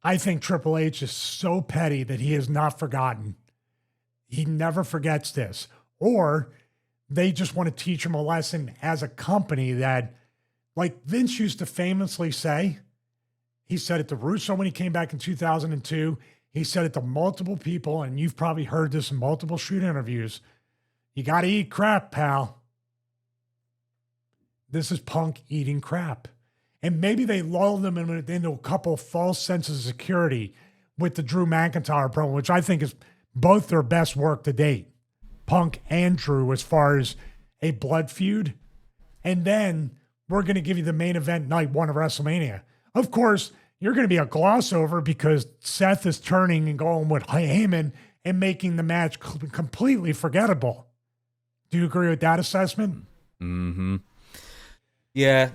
I think Triple H is so petty that he has not forgotten. He never forgets this. Or they just want to teach him a lesson as a company that, like Vince used to famously say, he said it to Russo when he came back in 2002. He said it to multiple people, and you've probably heard this in multiple shoot interviews. You got to eat crap, pal. This is Punk eating crap. And maybe they lulled them into a couple of false senses of security with the Drew McIntyre promo, which I think is both their best work to date. Punk and Drew as far as a blood feud. And then we're going to give you the main event night 1 of WrestleMania. Of course, you're going to be a gloss over because Seth is turning and going with Heyman and making the match completely forgettable. Do you agree with that assessment? Mm-hmm. Yeah,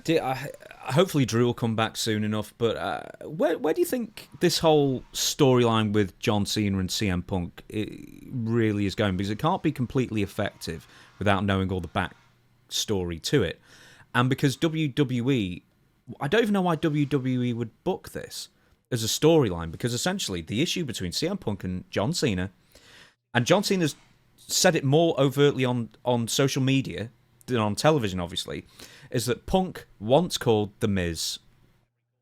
hopefully Drew will come back soon enough. But where do you think this whole storyline with John Cena and CM Punk really is going? Because it can't be completely effective without knowing all the backstory to it. And because WWE, I don't even know why WWE would book this as a storyline, because essentially the issue between CM Punk and John Cena's said it more overtly on social media than on television, obviously, is that Punk once called The Miz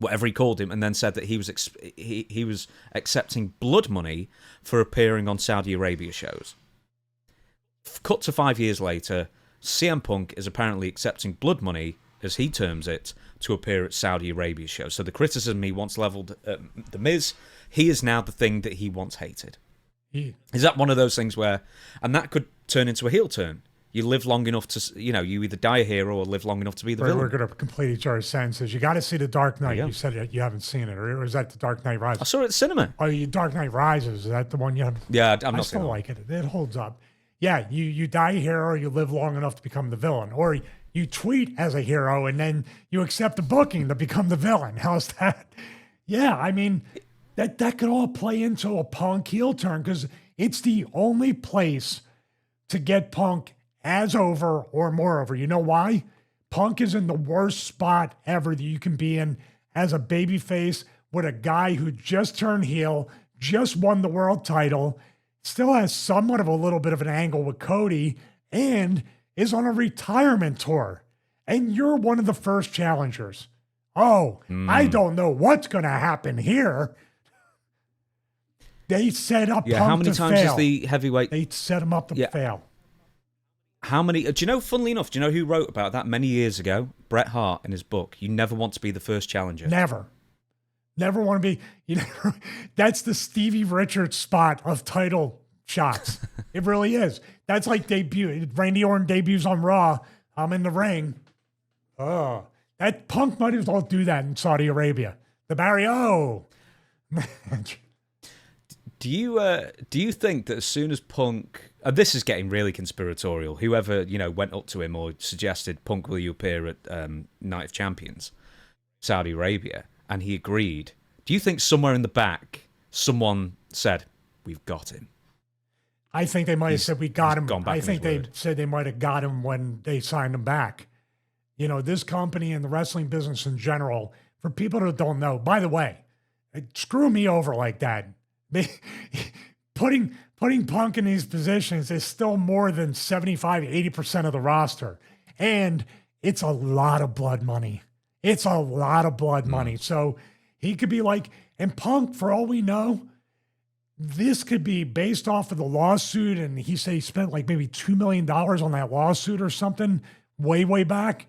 whatever he called him, and then said that he was accepting blood money for appearing on Saudi Arabia shows. Cut to 5 years later, CM Punk is apparently accepting blood money, as he terms it, to appear at Saudi Arabia shows. So the criticism he once levelled at The Miz, he is now the thing that he once hated. Is that one of those things where, and that could turn into a heel turn? You live long enough to, you either die a hero or live long enough to be the villain. We're going to complete each other's sentences. You got to see The Dark Knight. You said you haven't seen it, or is that The Dark Knight Rises? I saw it at the cinema. Oh, Dark Knight Rises. Is that the one you have? Yeah, I'm not. I still like it. It holds up. Yeah, you die a hero, or you live long enough to become the villain, or you tweet as a hero and then you accept the booking to become the villain. How's that? Yeah, I mean, that could all play into a Punk heel turn because it's the only place to get Punk as over or more over. You know why? Punk is in the worst spot ever that you can be in as a babyface with a guy who just turned heel, just won the world title, still has somewhat of a little bit of an angle with Cody, and is on a retirement tour. And you're one of the first challengers. Oh, I don't know what's going to happen here. They set up Punk to fail. How many times is the heavyweight? They set him up to fail. How many? Do you know, funnily enough, do you know who wrote about that many years ago? Bret Hart in his book, You Never Want to Be the First Challenger. Never want to be, that's the Stevie Richards spot of title shots. It really is. That's like Randy Orton debuts on Raw. I'm in the ring. Oh, that Punk might as well do that in Saudi Arabia. The Barrio. Do you think that as soon as Punk, this is getting really conspiratorial, whoever went up to him or suggested, Punk, will you appear at Night of Champions, Saudi Arabia, and he agreed, do you think somewhere in the back someone said, we've got him? I think they might have said we got him. I think they said they might have got him when they signed him back. This company and the wrestling business in general, for people that don't know, by the way, screw me over like that. Putting Punk in these positions is still more than 75, 80% of the roster. And it's a lot of blood money. It's a lot of blood money. So he could be like, and Punk, for all we know, this could be based off of the lawsuit. And he said he spent like maybe $2 million on that lawsuit or something way, way back.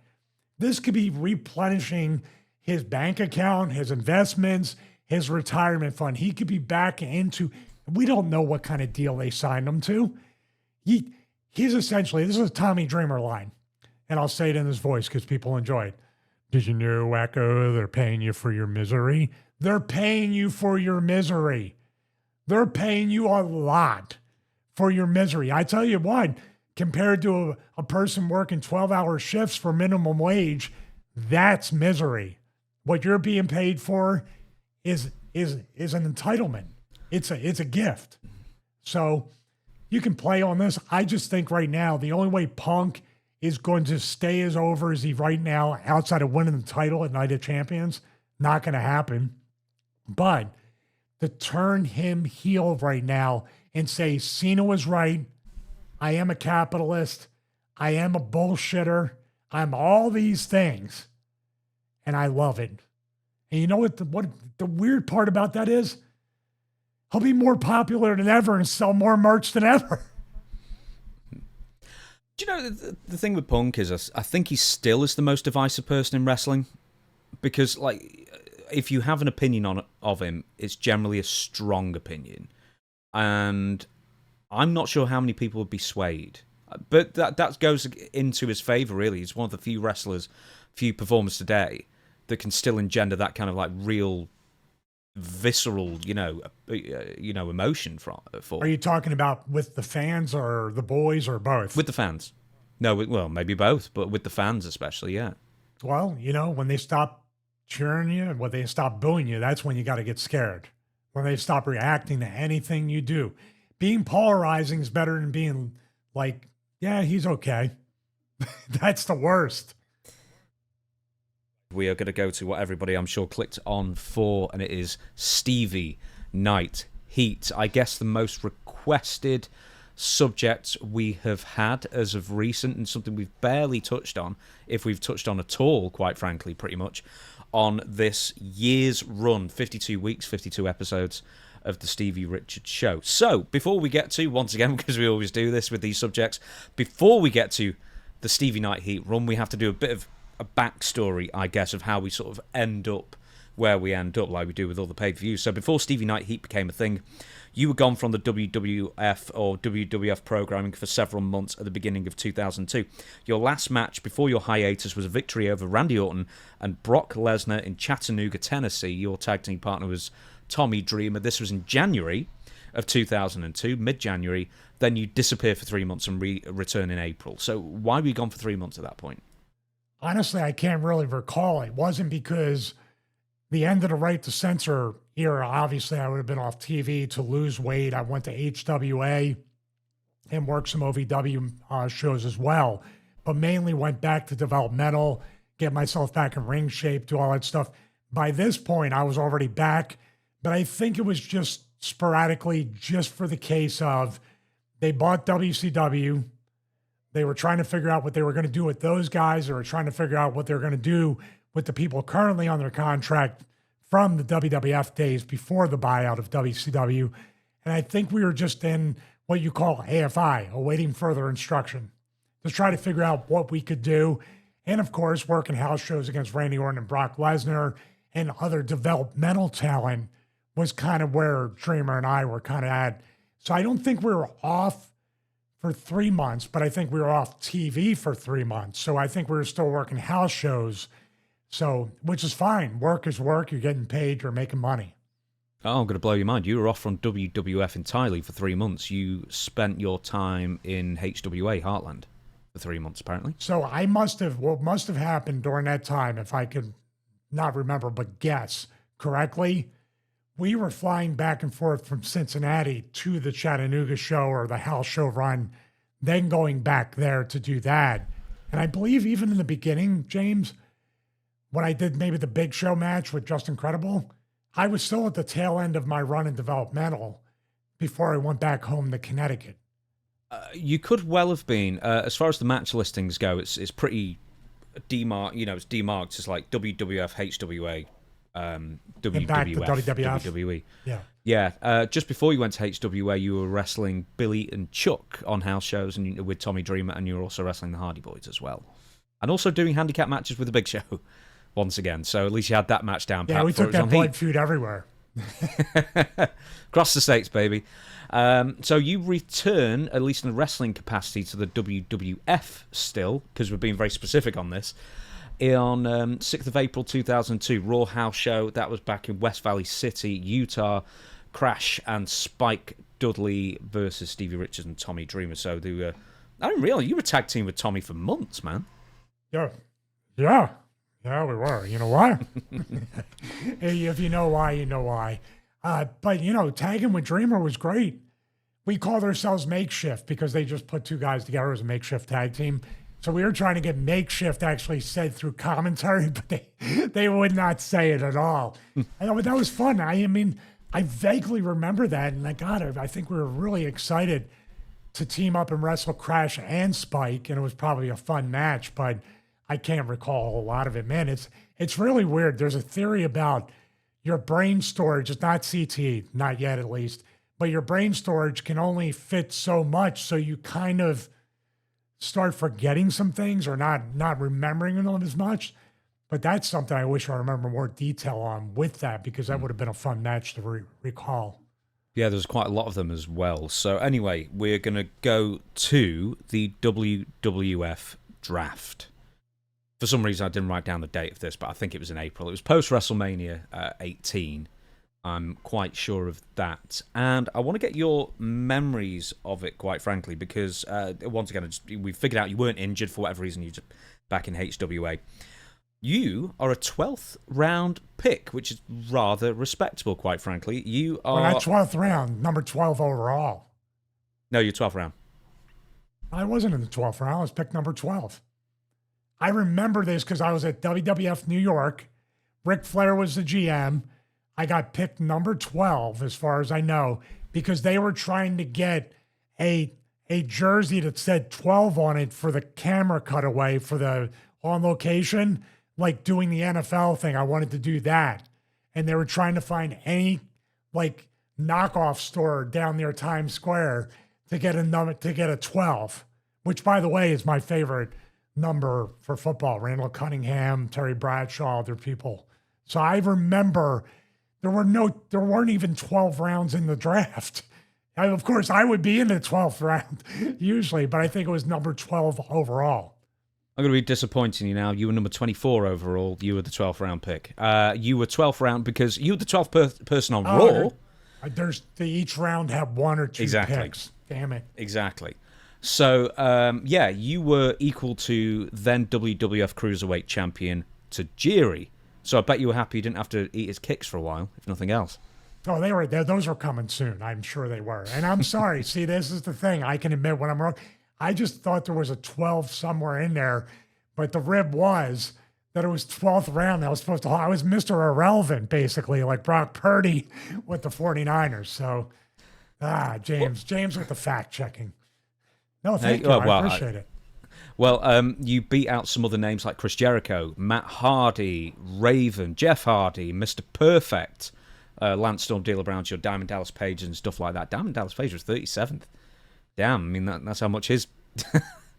This could be replenishing his bank account, his investments, his retirement fund. He could be back into, we don't know what kind of deal they signed him to. He's essentially, this is a Tommy Dreamer line, and I'll say it in his voice because people enjoy it. Did you know, wacko, they're paying you for your misery? They're paying you for your misery. They're paying you a lot for your misery. I tell you what, compared to a person working 12-hour shifts for minimum wage, that's misery. What you're being paid for is an entitlement. It's a gift. So you can play on this. I just think right now the only way Punk is going to stay as over as he right now, outside of winning the title at Night of Champions, not going to happen. But to turn him heel right now and say Cena was right, I am a capitalist, I am a bullshitter, I'm all these things, and I love it. And you know what the weird part about that is? He'll be more popular than ever and sell more merch than ever. Do you know, the thing with Punk is I think he still is the most divisive person in wrestling. Because, if you have an opinion of him, it's generally a strong opinion. And I'm not sure how many people would be swayed. But that goes into his favor, really. He's one of the few wrestlers, few performers today that can still engender that kind of like real, visceral, emotion for. Are you talking about with the fans or the boys or both? With the fans. No, well, maybe both, but with the fans especially, yeah. Well, when they stop cheering you, when they stop booing you, that's when you got to get scared. When they stop reacting to anything you do. Being polarizing is better than being like, yeah, he's okay. That's the worst. We are going to go to what everybody, I'm sure, clicked on for, and it is Stevie Night Heat. I guess the most requested subject we have had as of recent, and something we've barely touched on, if we've touched on at all, quite frankly, pretty much, on this year's run, 52 weeks, 52 episodes of the Stevie Richards Show. So, before we get to, once again, because we always do this with these subjects, before we get to the Stevie Night Heat run, we have to do a bit of a backstory, I guess, of how we sort of end up where we end up, like we do with all the pay-per-views. So before Stevie Night Heat became a thing, you were gone from the WWF or WWF programming for several months at the beginning of 2002. Your last match before your hiatus was a victory over Randy Orton and Brock Lesnar in Chattanooga, Tennessee. Your tag team partner was Tommy Dreamer. This was in January of 2002, mid-January. Then you disappear for 3 months and return in April. So why were you gone for 3 months at that point? Honestly, I can't really recall. It wasn't because the end of the Right to Censor era, obviously I would have been off TV to lose weight. I went to HWA and worked some OVW shows as well, but mainly went back to developmental, get myself back in ring shape, do all that stuff. By this point, I was already back, but I think it was just sporadically, just for the case of they bought WCW. They were trying to figure out what they were going to do with those guys. They were trying to figure out what they're going to do with the people currently on their contract from the WWF days before the buyout of WCW. And I think we were just in what you call AFI, awaiting further instruction, to try to figure out what we could do. And of course, working house shows against Randy Orton and Brock Lesnar and other developmental talent was kind of where Dreamer and I were kind of at. So I don't think we were off for 3 months, but I think we were off TV for 3 months. So I think we were still working house shows. So, which is fine. Work is work. You're getting paid. You're making money. Oh, I'm going to blow your mind. You were off from WWF entirely for 3 months. You spent your time in HWA Heartland for 3 months, apparently. So what must have happened during that time, if I could not remember, but guess correctly, we were flying back and forth from Cincinnati to the Chattanooga show or the house show run, then going back there to do that. And I believe even in the beginning, James, when I did maybe the big show match with Just Incredible, I was still at the tail end of my run in developmental before I went back home to Connecticut. You could well have been. As far as the match listings go, it's pretty demarked. It's demarked as like WWF, HWA, WWF, WWE. Yeah. Just before you went to HWA, you were wrestling Billy and Chuck on house shows and with Tommy Dreamer, and you were also wrestling the Hardy Boys as well, and also doing handicap matches with the Big Show. Once again, so at least you had that match down. Yeah, we took that blood feud everywhere. Across the states, baby. So you return, at least in a wrestling capacity, to the WWF still, because we're being very specific on this, on 6th of April 2002, Raw House Show. That was back in West Valley City, Utah. Crash and Spike Dudley versus Stevie Richards and Tommy Dreamer. So they were, I didn't realize you were tag team with Tommy for months, man. Yeah, we were. You know why? If you know why, you know why. But, tagging with Dreamer was great. We called ourselves Makeshift because they just put two guys together as a makeshift tag team. So we were trying to get Makeshift actually said through commentary, but they would not say it at all. But that was fun. I mean, I vaguely remember that. And I think we were really excited to team up and wrestle Crash and Spike. And it was probably a fun match, but I can't recall a lot of it. Man, it's really weird. There's a theory about your brain storage. It's not CT, not yet at least, but your brain storage can only fit so much. So you kind of start forgetting some things or not remembering them as much. But that's something I wish I remember more detail on with that, because that would have been a fun match to recall. Yeah, there's quite a lot of them as well. So anyway, we're going to go to the WWF Draft. For some reason, I didn't write down the date of this, but I think it was in April. It was post-WrestleMania 18. I'm quite sure of that. And I want to get your memories of it, quite frankly, because, once again, we figured out you weren't injured for whatever reason. You're just back in HWA. You are a 12th round pick, which is rather respectable, quite frankly. You are... Well, not 12th round, number 12 overall. No, you're 12th round. I wasn't in the 12th round. I was picked number 12. I remember this because I was at WWF New York. Ric Flair was the GM. I got picked number 12, as far as I know, because they were trying to get a jersey that said 12 on it for the camera cutaway for the on location, like doing the NFL thing. I wanted to do that. And they were trying to find any like knockoff store down near Times Square to get a number, to get a 12, which, by the way, is my favorite number for football. Randall Cunningham, Terry Bradshaw, other people. So I remember there weren't even 12 rounds in the draft. Of course, I would be in the 12th round usually, but I think it was number 12 overall. I'm going to be disappointing you now. You were number 24 overall. You were the 12th round pick. You were 12th round because you were the 12th person on Raw. Each round had one or two picks. Damn it. Exactly. So, yeah, you were equal to then WWF Cruiserweight Champion Tajiri. So I bet you were happy you didn't have to eat his kicks for a while, if nothing else. Oh, they were there. Those were coming soon. I'm sure they were. And I'm sorry. See, this is the thing. I can admit when I'm wrong. I just thought there was a 12 somewhere in there, but the rib was that it was 12th round. I was Mr. Irrelevant, basically, like Brock Purdy with the 49ers. So, James with the fact checking. No, thank you. I appreciate it. Well, you beat out some other names like Chris Jericho, Matt Hardy, Raven, Jeff Hardy, Mr. Perfect, Lance Storm, D'Lo Brown, your Diamond Dallas Page and stuff like that. Diamond Dallas Page was 37th. Damn, I mean, that's how much his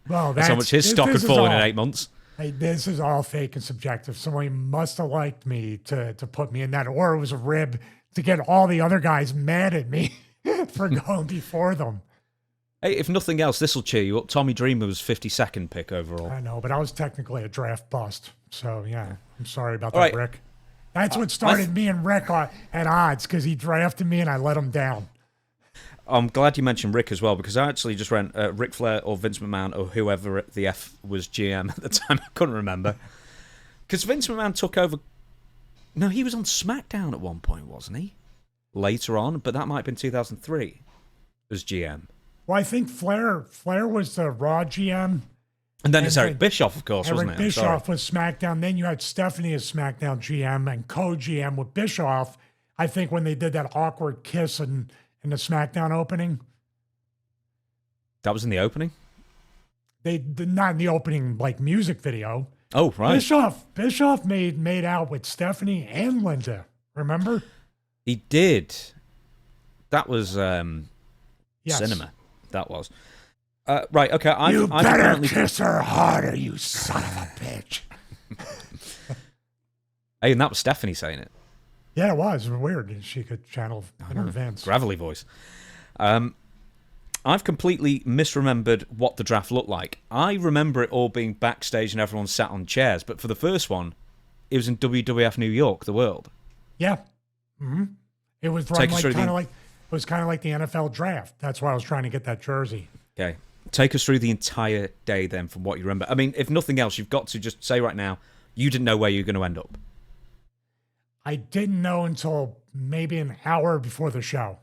that's how much his stock had fallen in 8 months. Hey, this is all fake and subjective. Somebody must have liked me to put me in that, or it was a rib to get all the other guys mad at me for going before them. Hey, if nothing else, this will cheer you up. Tommy Dreamer was 52nd pick overall. I know, but I was technically a draft bust. So, yeah, I'm sorry about that, Rick. That's what started me and Rick at odds, because he drafted me and I let him down. I'm glad you mentioned Rick as well, because I actually just ran Ric Flair or Vince McMahon or whoever the F was GM at the time. I couldn't remember. Because Vince McMahon took over... No, he was on SmackDown at one point, wasn't he? Later on, but that might have been 2003 as GM. Well, I think Flair was the Raw GM. And then it's Eric Bischoff, of course, wasn't it? Eric Bischoff was SmackDown. Then you had Stephanie as SmackDown GM and co-GM with Bischoff, I think, when they did that awkward kiss in the SmackDown opening. That was in the opening? They did not in the opening, like, music video. Oh, right. Bischoff made out with Stephanie and Linda. Remember? He did. That was yes. Cinema. That was. Right, okay. You better kiss her harder, you son of a bitch. Hey, and that was Stephanie saying it. Yeah, it was weird. She could channel in her events. Gravelly voice. I've completely misremembered what the draft looked like. I remember it all being backstage and everyone sat on chairs, but for the first one, it was in WWF New York, the world. Yeah. Mm-hmm. It was kind of like the NFL draft. That's why I was trying to get that jersey. Okay. Take us through the entire day then from what you remember. I mean, if nothing else, you've got to just say right now, you didn't know where you were going to end up. I didn't know until maybe an hour before the show.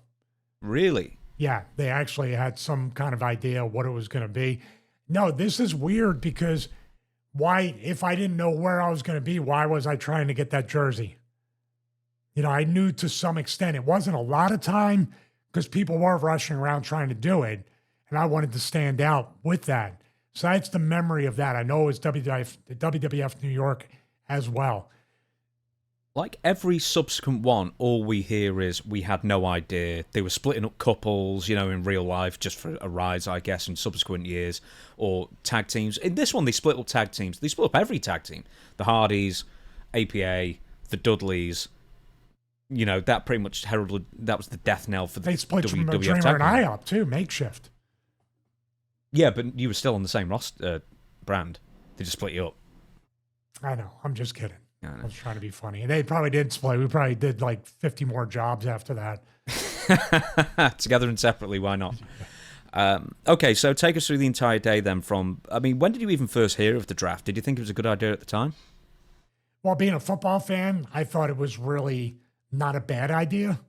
Really? Yeah, they actually had some kind of idea what it was going to be. No, this is weird because if I didn't know where I was going to be, why was I trying to get that jersey? You know, I knew to some extent. It wasn't a lot of time because people were rushing around trying to do it, and I wanted to stand out with that. So that's the memory of that. I know it was WWF New York as well. Like every subsequent one, all we hear is we had no idea. They were splitting up couples, you know, in real life, just for a rise, I guess, in subsequent years, or tag teams. In this one, they split up tag teams. They split up every tag team. The Hardys, APA, the Dudleys, you know, that pretty much heralded, that was the death knell for the They split WWF Dreamer tag and I up too, makeshift. Yeah, but you were still on the same brand. They just split you up. I know. I'm just kidding. I was trying to be funny. They probably did split. We probably did like 50 more jobs after that. Together and separately, why not? Okay, so take us through the entire day then from, I mean, when did you even first hear of the draft? Did you think it was a good idea at the time? Well, being a football fan, I thought it was really not a bad idea.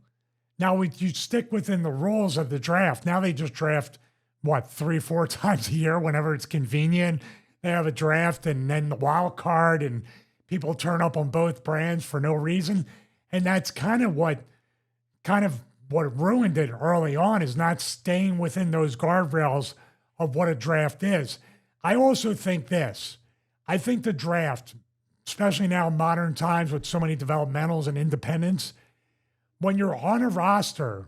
Now, you stick within the rules of the draft. Now they just draft, 3-4 times a year whenever it's convenient. They have a draft and then the wild card, and people turn up on both brands for no reason. And that's kind of what ruined it early on, is not staying within those guardrails of what a draft is. I also think this. I think the draft, especially now in modern times with so many developmentals and independents, when you're on a roster,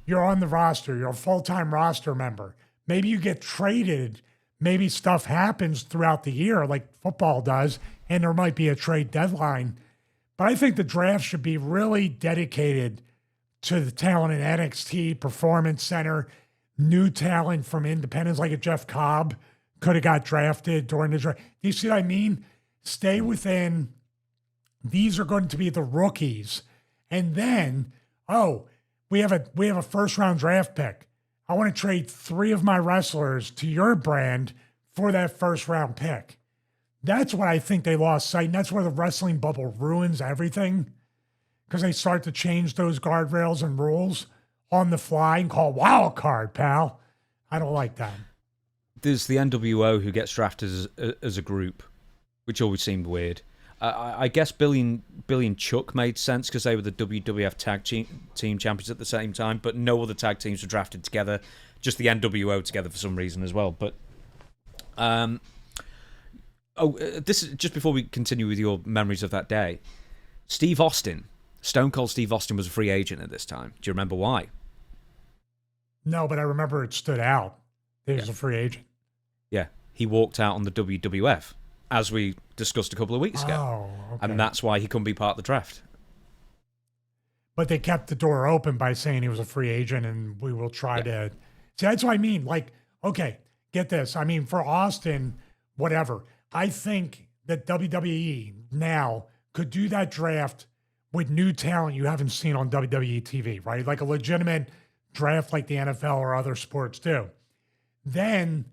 you're on the roster, you're a full-time roster member. Maybe you get traded, maybe stuff happens throughout the year like football does, and there might be a trade deadline. But I think the draft should be really dedicated to the talent in NXT, Performance Center, new talent from independents, like a Jeff Cobb could have got drafted during the draft. Do you see what I mean? Stay within, these are going to be the rookies. And then, we have a first round draft pick. I want to trade 3 of my wrestlers to your brand for that first round pick. That's what I think they lost sight. And that's where the wrestling bubble ruins everything, because they start to change those guardrails and rules on the fly and call wild card, pal. I don't like that. There's the NWO who gets drafted as a group, which always seemed weird. I guess Billy and Chuck made sense because they were the WWF Tag Team Champions at the same time, but no other tag teams were drafted together, just the NWO together for some reason as well. But this is just before we continue with your memories of that day. Steve Austin, Stone Cold Steve Austin, was a free agent at this time. Do you remember why? No, but I remember it stood out. He was a free agent. Yeah, he walked out on the WWF, as we discussed a couple of weeks ago. Oh, okay. And that's why he couldn't be part of the draft. But they kept the door open by saying he was a free agent, and we will try to... See, that's what I mean. Like, okay, get this. I mean, for Austin, whatever. I think that WWE now could do that draft with new talent you haven't seen on WWE TV, right? Like a legitimate draft like the NFL or other sports do. Then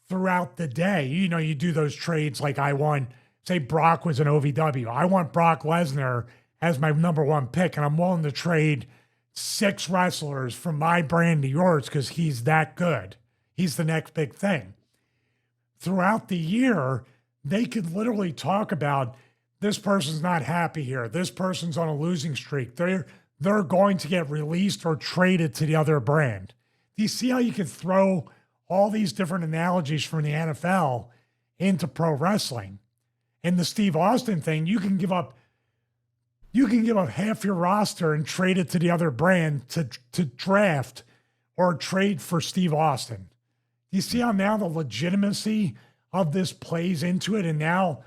throughout the day, you do those trades like say Brock was an OVW. I want Brock Lesnar as my number 1 pick, and I'm willing to trade 6 wrestlers from my brand to yours because he's that good. He's the next big thing. Throughout the year, they could literally talk about, this person's not happy here. This person's on a losing streak. They're going to get released or traded to the other brand. Do you see how you could throw all these different analogies from the NFL into pro wrestling? In the Steve Austin thing, you can give up half your roster and trade it to the other brand to draft or trade for Steve Austin. You see how now the legitimacy of this plays into it? And now,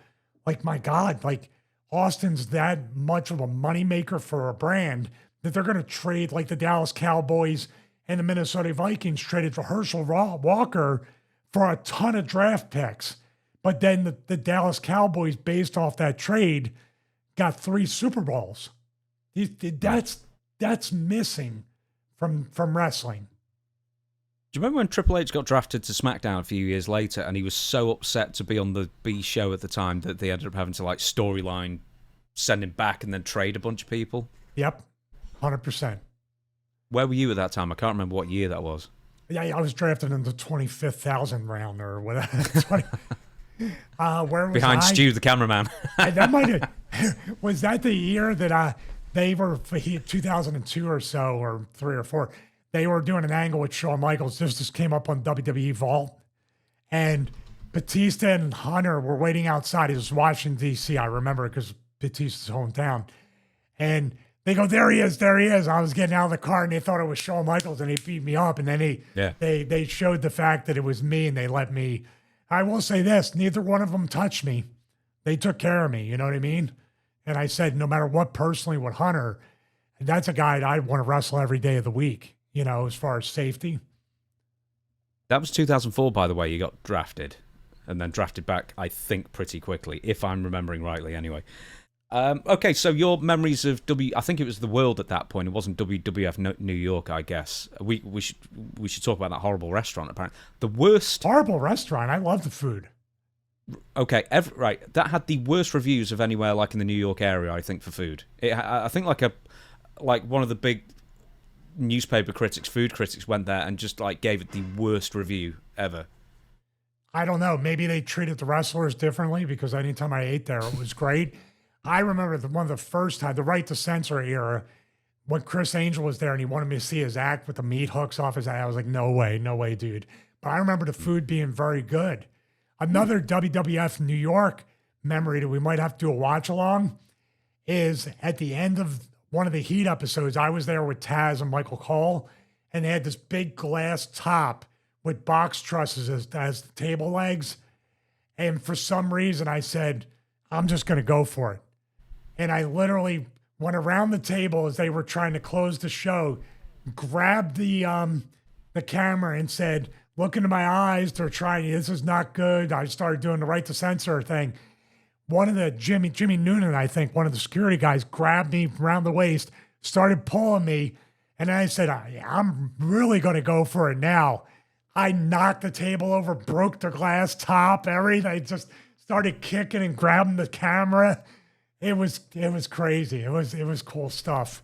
like, my God, like Austin's that much of a moneymaker for a brand that they're going to trade, like the Dallas Cowboys and the Minnesota Vikings traded for Herschel Walker for a ton of draft picks. But then the Dallas Cowboys, based off that trade, got 3 Super Bowls. That's missing from wrestling. Do you remember when Triple H got drafted to SmackDown a few years later, and he was so upset to be on the B show at the time that they ended up having to like storyline, send him back, and then trade a bunch of people? Yep, 100%. Where were you at that time? I can't remember what year that was. Yeah, I was drafted in the 25,000 round or whatever. Where was behind I? Stu, the cameraman? That might have, was that the year that they were 2002 or so, or 3 or 4? They were doing an angle with Shawn Michaels. This just came up on WWE Vault, and Batista and Hunter were waiting outside. It was Washington D.C. I remember because Batista's hometown, and they go, there he is. I was getting out of the car, and they thought it was Shawn Michaels, and he beat me up. And then they showed the fact that it was me, and they let me. I will say this, neither one of them touched me. They took care of me, you know what I mean? And I said, no matter what, personally with Hunter, That's a guy I'd want to wrestle every day of the week, as far as safety. That was 2004, by the way. You got drafted, and then drafted back, I think, pretty quickly, if I'm remembering rightly. Anyway, okay. So your memories of I think it was the World at that point. It wasn't WWF New York, I guess. We should talk about that horrible restaurant. Apparently, the worst horrible restaurant. I love the food. Okay, right. That had the worst reviews of anywhere like in the New York area, I think, for food. I think like one of the big newspaper critics, food critics, went there and just like gave it the worst review ever. I don't know. Maybe they treated the wrestlers differently because anytime I ate there, it was great. I remember one of the first time, the Right to Censor era, when Chris Angel was there and he wanted me to see his act with the meat hooks off his eye. I was like, no way, dude. But I remember the food being very good. Another WWF New York memory that we might have to do a watch along is at the end of one of the Heat episodes, I was there with Taz and Michael Cole, and they had this big glass top with box trusses as the table legs. And for some reason, I said, I'm just going to go for it. And I literally went around the table as they were trying to close the show, grabbed the camera and said, look into my eyes. They're trying. This is not good. I started doing the Right to Censor thing. One of the Jimmy Noonan, I think, one of the security guys grabbed me around the waist, started pulling me. And I said, I'm really going to go for it now. I knocked the table over, broke the glass top, everything. I just started kicking and grabbing the camera. It was crazy. It was cool stuff.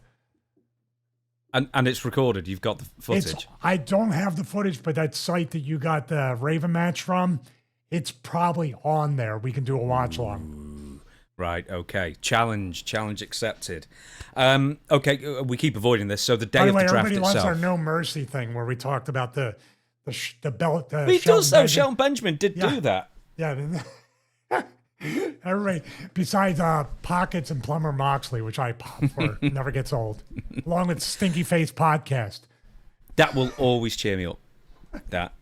And it's recorded. You've got the footage. I don't have the footage, but that site that you got the Raven match from, it's probably on there. We can do a watch along. Right. Okay. Challenge accepted. Okay. We keep avoiding this. So the day of the draft everybody itself. loves our No Mercy thing where we talked about the belt. He does though. Shelton Benjamin did do that. Yeah. Everybody, besides Pockets and Plumber Moxley, which I pop for, never gets old, along with Stinky Face Podcast. That will always cheer me up. That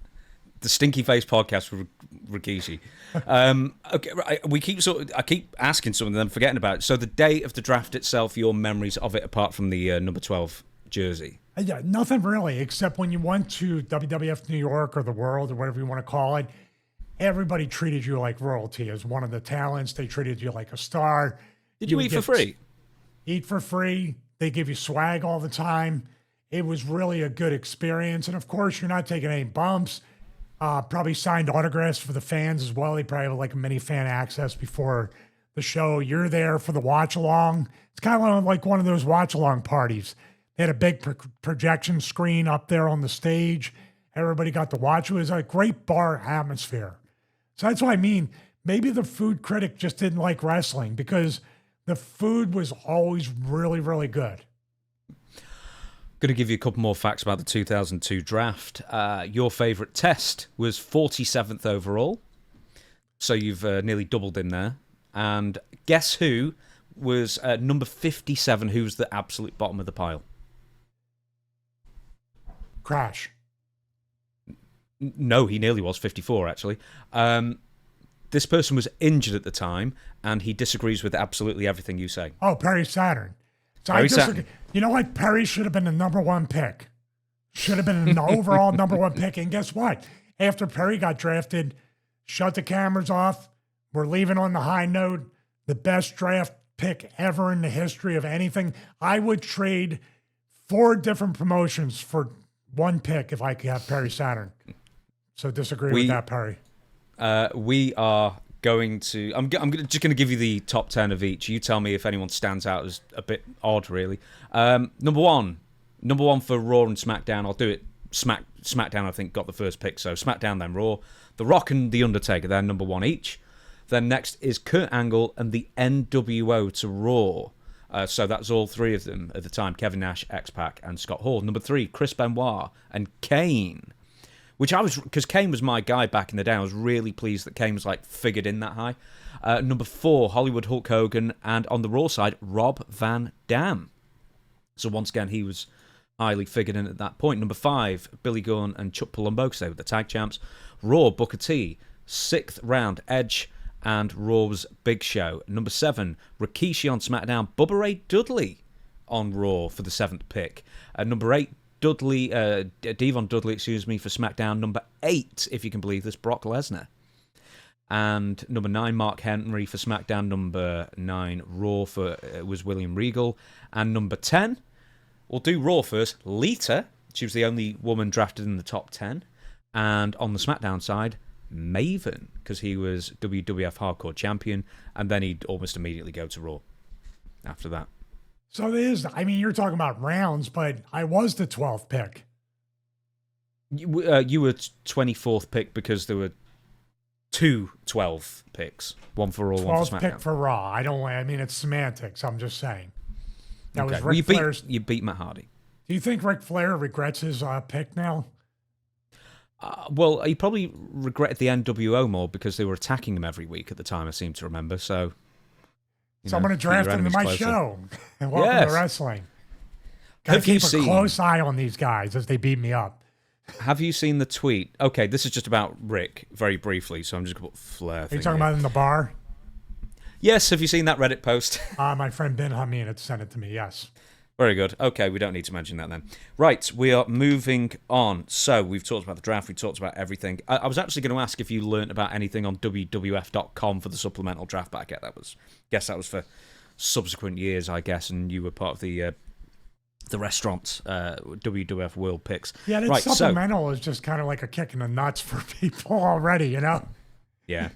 the Stinky Face Podcast with Rikishi. Okay, right, I keep asking something, and then forgetting about it. So the day of the draft itself, your memories of it, apart from the number 12 jersey. Yeah, nothing really, except when you went to WWF New York or the World or whatever you want to call it. Everybody treated you like royalty as one of the talents. They treated you like a star. Did you eat for free? Eat for free. They give you swag all the time. It was really a good experience. And of course, you're not taking any bumps. Probably signed autographs for the fans as well. They probably have like a mini fan access before the show. You're there for the watch along. It's kind of like one of those watch along parties. They had a big projection screen up there on the stage. Everybody got to watch. It was a great bar atmosphere. So that's what I mean. Maybe the food critic just didn't like wrestling because the food was always really, really good. Going to give you a couple more facts about the 2002 draft. Your favourite test was 47th overall. So you've nearly doubled in there. And guess who was number 57, who's the absolute bottom of the pile? Crash. No, he nearly was 54, actually. This person was injured at the time, and he disagrees with absolutely everything you say. Oh, Perry Saturn. So Perry Saturn. You know what? Perry should have been the number one pick. Should have been an overall number one pick. And guess what? After Perry got drafted, shut the cameras off. We're leaving on the high note. The best draft pick ever in the history of anything. I would trade 4 different promotions for one pick if I could have Perry Saturn. So disagree with that, Perry. We are going to... I'm just going to give you the top 10 of each. You tell me if anyone stands out as a bit odd, really. Number one for Raw and SmackDown. I'll do it. SmackDown, I think, got the first pick. So SmackDown, then Raw. The Rock and The Undertaker, they're number 1 each. Then next is Kurt Angle and the NWO to Raw. So that's all 3 of them at the time. Kevin Nash, X-Pac, and Scott Hall. Number 3, Chris Benoit and Kane. Which because Kane was my guy back in the day. I was really pleased that Kane was figured in that high. Number 4, Hollywood Hulk Hogan, and on the Raw side, Rob Van Dam. So once again, he was highly figured in at that point. Number 5, Billy Gunn and Chuck Palumbo, because they were the tag champs. Raw, Booker T. 6th round, Edge and Raw's Big Show. Number 7, Rikishi on SmackDown, Bubba Ray Dudley on Raw for the 7th pick. Number 8, Devon Dudley, for SmackDown. Number 8, if you can believe this, Brock Lesnar. And number 9, Mark Henry for SmackDown. Number 9, Raw was William Regal. And number 10, we'll do Raw first, Lita. She was the only woman drafted in the top 10. And on the SmackDown side, Maven, because he was WWF Hardcore Champion. And then he'd almost immediately go to Raw after that. So you're talking about rounds, but I was the 12th pick. You were 24th pick because there were 2 12 picks. One for Raw, one for SmackDown. 12th pick for Raw. It's semantics. I'm just saying. That was Ric Ric Flair's. You beat Matt Hardy. Do you think Ric Flair regrets his pick now? Well, he probably regretted the NWO more because they were attacking him every week at the time, I seem to remember. So I'm going to draft him to my show. And welcome to wrestling. Gotta keep a close eye on these guys as they beat me up. Have you seen the tweet? Okay, this is just about Rick, very briefly, so I'm just going to put Flair. Are you talking about in the bar? Yes, have you seen that Reddit post? My friend Ben Hameen had sent it to me, yes. Very good. Okay, we don't need to mention that then. Right, we are moving on. So we've talked about the draft, we've talked about everything. I was actually going to ask if you learnt about anything on WWF.com for the supplemental draft, but I guess that was for subsequent years, I guess, and you were part of the restaurant WWF World Picks. Yeah, that supplemental is just kind of like a kick in the nuts for people already, Yeah.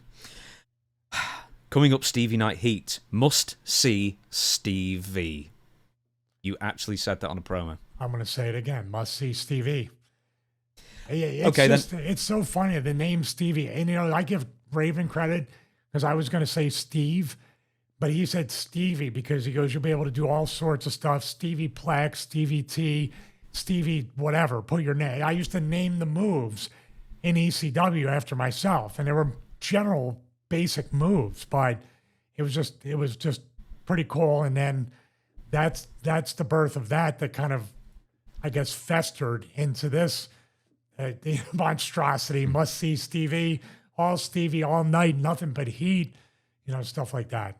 Coming up, Stevie Night Heat. Must see Stevie. You actually said that on a promo. I'm going to say it again. Must see Stevie. It's so funny, the name Stevie. And, I give Raven credit because I was going to say Steve, but he said Stevie because he goes, you'll be able to do all sorts of stuff. Stevie Plex, Stevie T, Stevie whatever. Put your name. I used to name the moves in ECW after myself, and they were general basic moves, but it was just pretty cool. And then that's the birth of that kind of, I guess, festered into this the monstrosity. Must see Stevie all night, nothing but heat, stuff like that.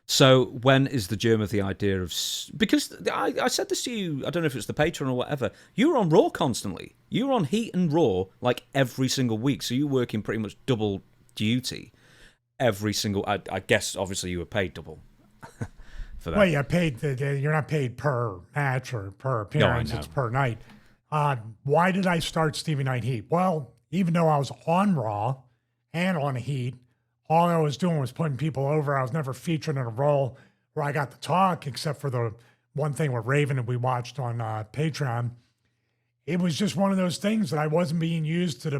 So when is the germ of the idea of... Because I said this to you, I don't know if it's the Patreon or whatever, you were on Raw constantly. You were on Heat and Raw like every single week, so you were working pretty much double duty every single... I guess, obviously, you were paid double for that. Well, you're not paid per match or per appearance, it's per night. Why did I start Stevie Night Heat? Well, even though I was on Raw and on Heat, all I was doing was putting people over. I was never featured in a role where I got to talk, except for the one thing with Raven that we watched on Patreon. It was just one of those things that I wasn't being used to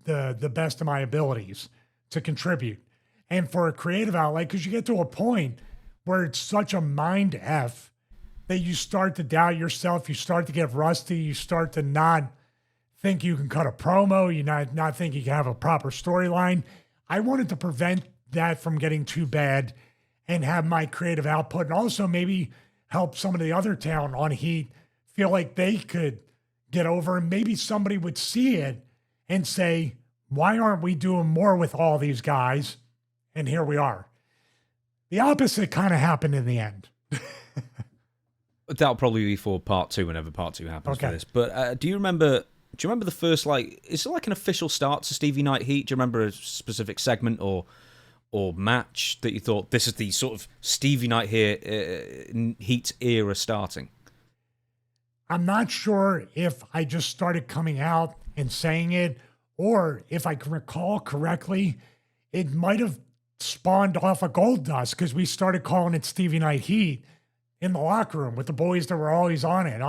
the best of my abilities to contribute. And for a creative outlet, because you get to a point where it's such a mind F that you start to doubt yourself, you start to get rusty, you start to not think you can cut a promo, you not think you can have a proper storyline. I wanted to prevent that from getting too bad and have my creative output, and also maybe help some of the other talent on Heat feel like they could get over, and maybe somebody would see it and say, why aren't we doing more with all these guys? And here we are. The opposite kind of happened in the end. That'll probably be for part 2 whenever part 2 happens for this. But do you remember the first, is it like an official start to Stevie Night Heat? Do you remember a specific segment or match that you thought, this is the sort of Stevie Night Heat era starting? I'm not sure if I just started coming out and saying it, or if I can recall correctly, it might have spawned off of Goldust because we started calling it Stevie Night Heat in the locker room with the boys that were always on it.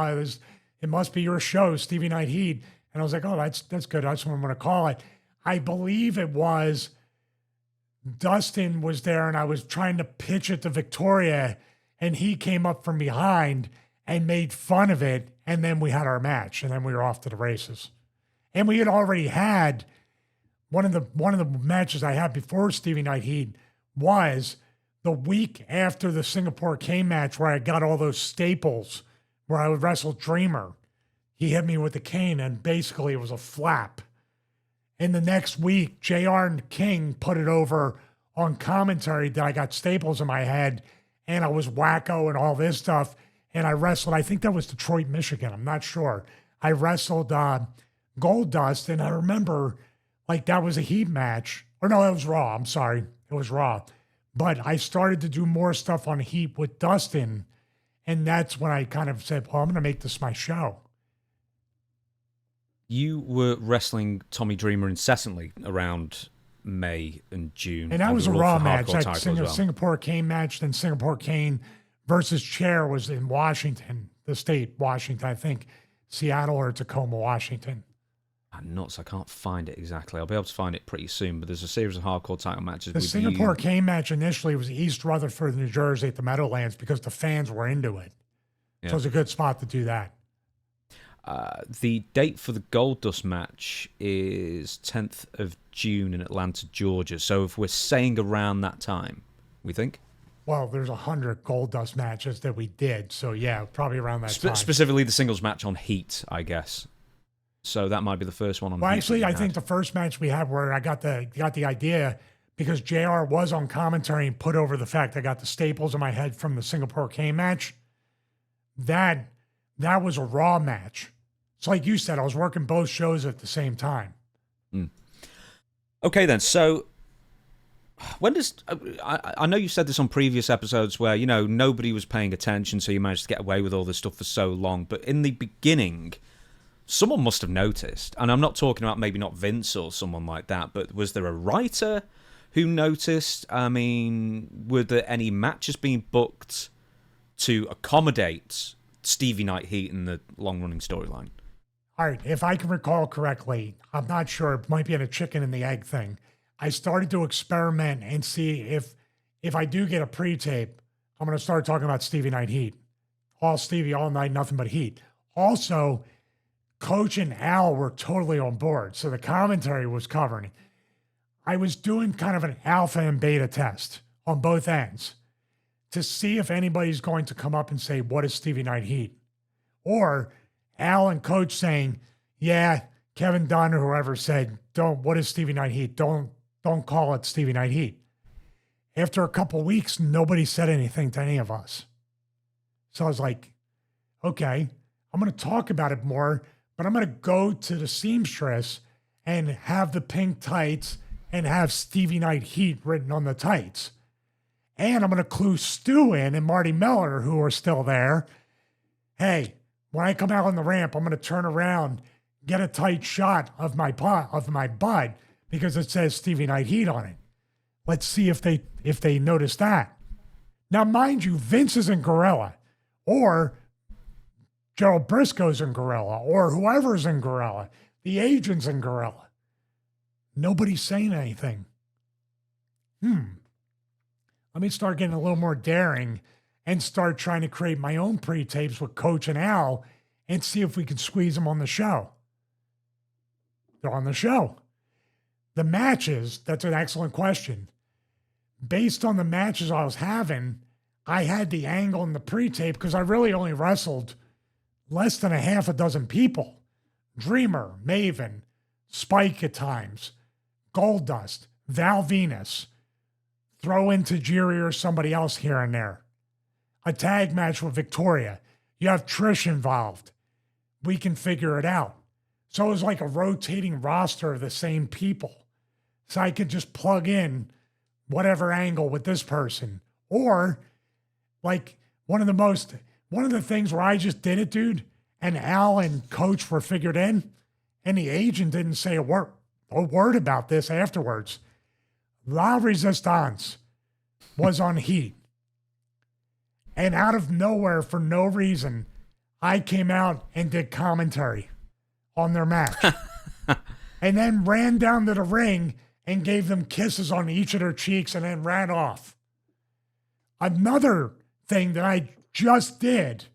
It must be your show, Stevie Night Heat. And I was like, oh, that's good. That's what I'm going to call it. I believe it was Dustin was there and I was trying to pitch it to Victoria and he came up from behind and made fun of it. And then we had our match and then we were off to the races. And we had already had one of the matches I had before Stevie Night Heat was the week after the Singapore Cane match where I got all those staples where I would wrestle Dreamer. He hit me with the cane and basically it was a flap. And the next week, JR and King put it over on commentary that I got staples in my head and I was wacko and all this stuff. and I wrestled. I think that was Detroit, Michigan. I'm not sure. I wrestled Goldust, and I remember like that was a Heat match. Or no, it was Raw. I'm sorry, it was Raw. But I started to do more stuff on Heat with Dustin, and that's when I kind of said, "Well, I'm going to make this my show." You were wrestling Tommy Dreamer incessantly around May and June. And that was a Raw match. Like well. Singapore Kane match, then Singapore Kane versus Chair was in Washington, the state, Washington, I think, Seattle or Tacoma, Washington. Nuts, I can't find it exactly. I'll be able to find it pretty soon, but there's a series of hardcore title matches. The Singapore Kane match initially was East Rutherford, New Jersey at the Meadowlands because the fans were into it. Yeah. So it was a good spot to do that. The date for the Goldust match is 10th of June in Atlanta, Georgia. So if we're saying around that time, we think? Well, there's 100 Goldust matches that we did. So yeah, probably around that time. Specifically the singles match on Heat, I guess. So that might be the first one on Well, Heat actually, I think the first match we had where I got the idea because JR was on commentary and put over the fact I got the staples in my head from the Singapore Kane match. That was a Raw match. So like you said, I was working both shows at the same time. Okay, then. So when does... I know you said this on previous episodes where, you know, nobody was paying attention, so you managed to get away with all this stuff for so long. But in the beginning, someone must have noticed. And I'm not talking about maybe not Vince or someone like that, but was there a writer who noticed? I mean, were there any matches being booked to accommodate Stevie Night Heat in the long-running storyline? All right, if I can recall correctly, I'm not sure. It might be in a chicken and the egg thing. I started to experiment and see if I do get a pre-tape, I'm going to start talking about Stevie Night Heat. All Stevie, all night, nothing but Heat. Also, Coach and Al were totally on board, so the commentary was covering it. I was doing kind of an alpha and beta test on both ends to see if anybody's going to come up and say, what is Stevie Night Heat? Or Al and Coach saying, yeah, Kevin Dunn or whoever said, what is Stevie Night Heat? Don't call it Stevie Night Heat. After a couple of weeks, nobody said anything to any of us. So I was like, okay, I'm going to talk about it more, but I'm going to go to the seamstress and have the pink tights and have Stevie Night Heat written on the tights. And I'm going to clue Stu in and Marty Miller, who are still there. Hey, when I come out on the ramp, I'm going to turn around, get a tight shot of my butt because it says Stevie Night Heat on it. Let's see if they notice that. Now, mind you, Vince is in Gorilla, or Gerald Briscoe's in Gorilla, or whoever's in Gorilla. The agent's in Gorilla. Nobody's saying anything. Let me start getting a little more daring and start trying to create my own pre-tapes with Coach and Al and see if we can squeeze them on the show. They're on the show. The matches, that's an excellent question. Based on the matches I was having, I had the angle in the pre-tape because I really only wrestled less than a half a dozen people. Dreamer, Maven, Spike at times, Goldust, Val Venus, throw in Tajiri or somebody else here and there. A tag match with Victoria. You have Trish involved. We can figure it out. So it was like a rotating roster of the same people. So I could just plug in whatever angle with this person. Or like one of the things where I just did it, dude, and Al and Coach were figured in, and the agent didn't say a word about this afterwards. La Resistance was on Heat. And out of nowhere, for no reason, I came out and did commentary on their match. And then ran down to the ring and gave them kisses on each of their cheeks and then ran off. Another thing that I just did,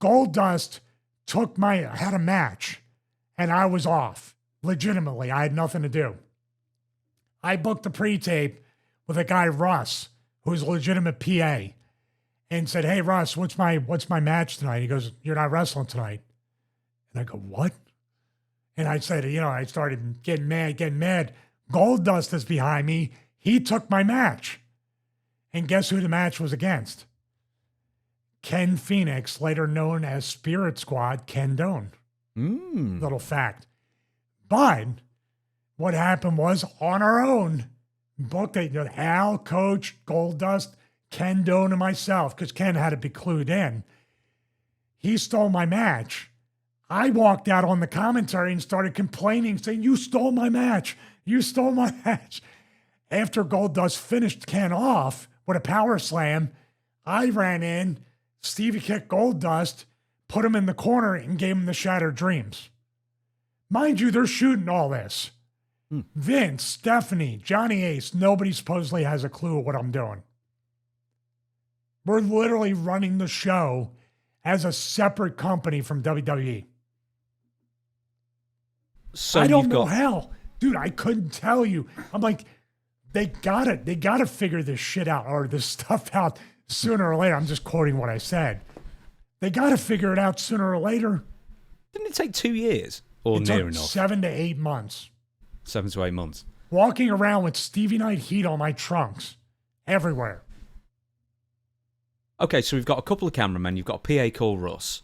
Goldust had a match and I was off. Legitimately, I had nothing to do. I booked a pre-tape with a guy, Russ, who's a legitimate PA, and said, hey, Russ, what's my match tonight? He goes, you're not wrestling tonight. And I go, what? And I said, I started getting mad. Goldust is behind me. He took my match. And guess who the match was against? Ken Phoenix, later known as Spirit Squad, Ken Doan. Little fact. But what happened was, on our own, booked Al, Coach, Goldust, Ken Doan, and myself, because Ken had to be clued in. He stole my match. I walked out on the commentary and started complaining, saying, "You stole my match. You stole my match." After Goldust finished Ken off with a power slam, I ran in, Stevie kicked Goldust, put him in the corner, and gave him the Shattered Dreams. Mind you, they're shooting all this. Vince, Stephanie, Johnny Ace, nobody supposedly has a clue of what I'm doing. We're literally running the show as a separate company from WWE. So I don't know how. Dude, I couldn't tell you. I'm like, they gotta figure this shit out, or this stuff out sooner or later. I'm just quoting what I said. They gotta figure it out sooner or later. Didn't it take 2 years? Or It near took enough? 7 to 8 months. 7 to 8 months. Walking around with Stevie Night Heat on my trunks. Everywhere. Okay, so we've got a couple of cameramen. You've got a PA called Russ.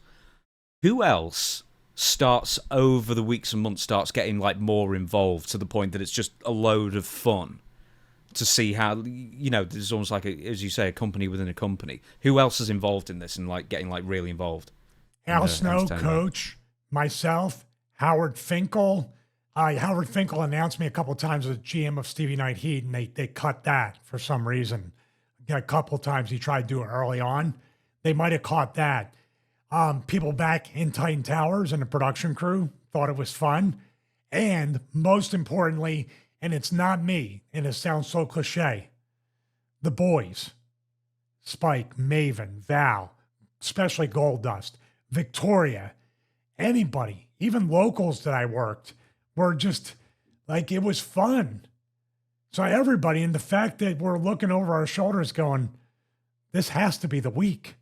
Who else starts over the weeks and months, starts getting like more involved to the point that it's just a load of fun to see how, you know, there's almost like, as you say, a company within a company. Who else is involved in this and like getting like really involved? Al Snow, Coach, myself, Howard Finkel. Howard Finkel announced me a couple of times as GM of Stevie Night Heat, and they cut that for some reason. A couple of times he tried to do it early on. They might have caught that. People back in Titan Towers and the production crew thought it was fun. And most importantly, and it's not me, and it sounds so cliche, the boys, Spike, Maven, Val, especially Goldust, Victoria, anybody, even locals that I worked, were just like, it was fun. So everybody, and the fact that we're looking over our shoulders going, this has to be the week.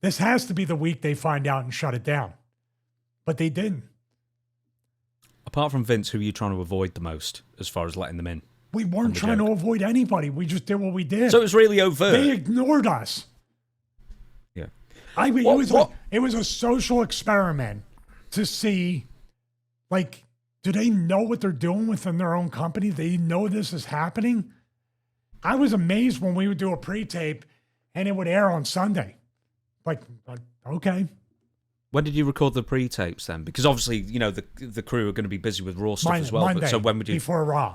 This has to be the week they find out and shut it down. But they didn't. Apart from Vince, who are you trying to avoid the most as far as letting them in? We weren't trying to avoid anybody. We just did what we did. So it was really overt. They ignored us. Yeah. I mean, it was a social experiment to see, like, do they know what they're doing within their own company? They know this is happening? I was amazed when we would do a pre-tape and it would air on Sunday. Like, okay. When did you record the pre-tapes then? Because obviously, you know, the crew are going to be busy with Raw stuff as well. Monday, but so when would you... before Raw.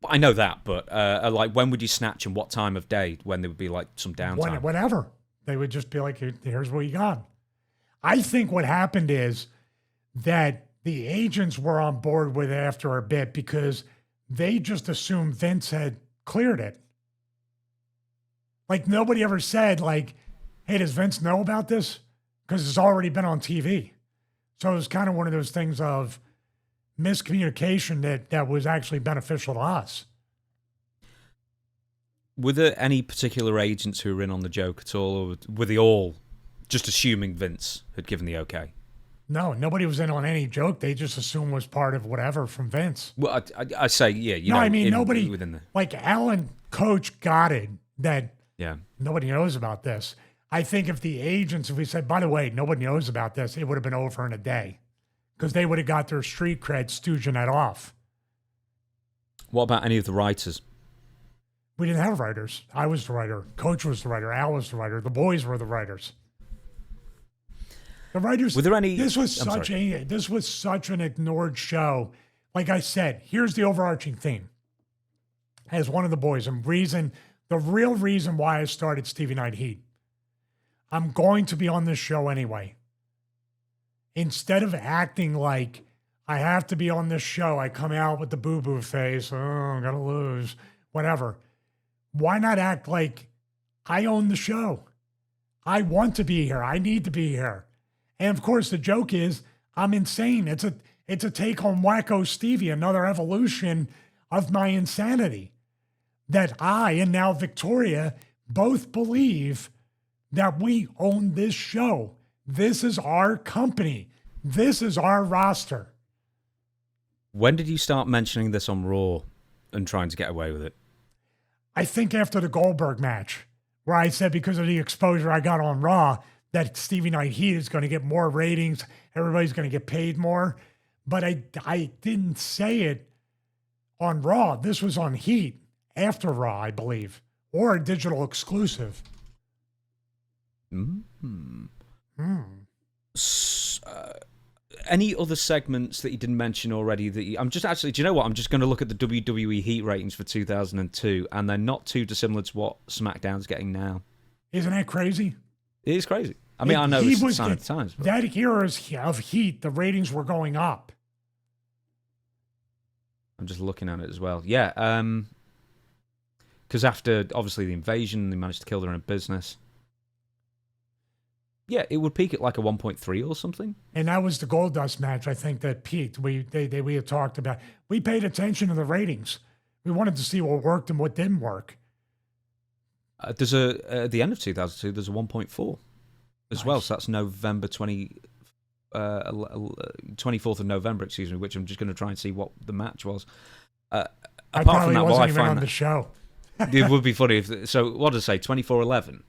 I know that, but like, when would you snatch and what time of day? When there would be like some downtime? Whenever. They would just be like, here's what you got. I think what happened is that the agents were on board with it after a bit because they just assumed Vince had cleared it. Like, nobody ever said, like, hey, does Vince know about this? Because it's already been on TV. So it was kind of one of those things of miscommunication that was actually beneficial to us. Were there any particular agents who were in on the joke at all, or were they all just assuming Vince had given the okay? No, nobody was in on any joke. They just assumed was part of whatever from Vince. Well, I say, yeah, you know. I mean, nobody, within the... like Alan Coach got it that yeah, nobody knows about this. I think if the agents, if we said, by the way, nobody knows about this, it would have been over in a day because they would have got their street cred stooging that off. What about any of the writers? We didn't have writers. I was the writer. Coach was the writer. Al was the writer. The boys were the writers. The writers. Were there any? This was such an ignored show. Like I said, here's the overarching theme. As one of the boys, and the real reason why I started Stevie Night Heat. I'm going to be on this show anyway. Instead of acting like I have to be on this show, I come out with the boo-boo face. Oh, I gotta lose, whatever. Why not act like I own the show? I want to be here. I need to be here. And of course, the joke is I'm insane. It's a take on Wacko Stevie, another evolution of my insanity. That I and now Victoria both believe that we own this show. This is our company. This is our roster. When did you start mentioning this on Raw and trying to get away with it? I think after the Goldberg match, where I said because of the exposure I got on Raw, that Stevie Night Heat is going to get more ratings. Everybody's going to get paid more. But I didn't say it on Raw. This was on Heat after Raw, I believe, or a digital exclusive. Any other segments that you didn't mention already that I'm just actually, do you know what? I'm just going to look at the WWE Heat ratings for 2002, and they're not too dissimilar to what SmackDown's getting now. Isn't that crazy? It is crazy. I mean, I know it's a sign of the times. But that era of Heat, the ratings were going up. I'm just looking at it as well. Yeah, because after, obviously, the invasion, they managed to kill their own business. Yeah, it would peak at like a 1.3 or something. And that was the Goldust match, I think, that peaked. We had talked about. We paid attention to the ratings. We wanted to see what worked and what didn't work. At the end of 2002, there's a 1.4 as well. So that's November 24th of November, excuse me, which I'm just going to try and see what the match was. I probably wasn't even on the show. It would be funny if. So what did I say? 24/11.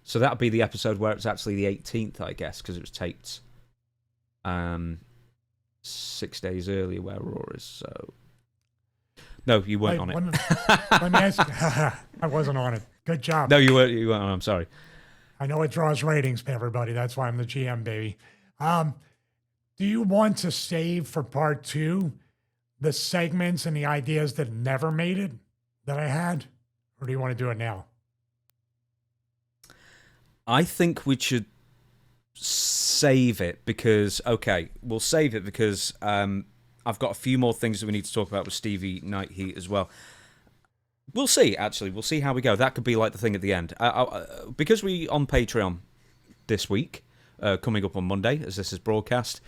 So that would be the episode where it's actually the 18th, I guess, because it was taped 6 days earlier where Raw is. So no, you weren't on it. Let me ask you. I wasn't on it. Good job. No, you weren't on. I'm sorry. I know it draws ratings for everybody. That's why I'm the GM, baby. Do you want to save for part 2 the segments and the ideas that never made it that I had? Or do you want to do it now? I think we should save it because, we'll save it because I've got a few more things that we need to talk about with Stevie Night Heat as well. We'll see, actually. We'll see how we go. That could be like the thing at the end. Because we on Patreon this week, coming up on Monday, as this is broadcast,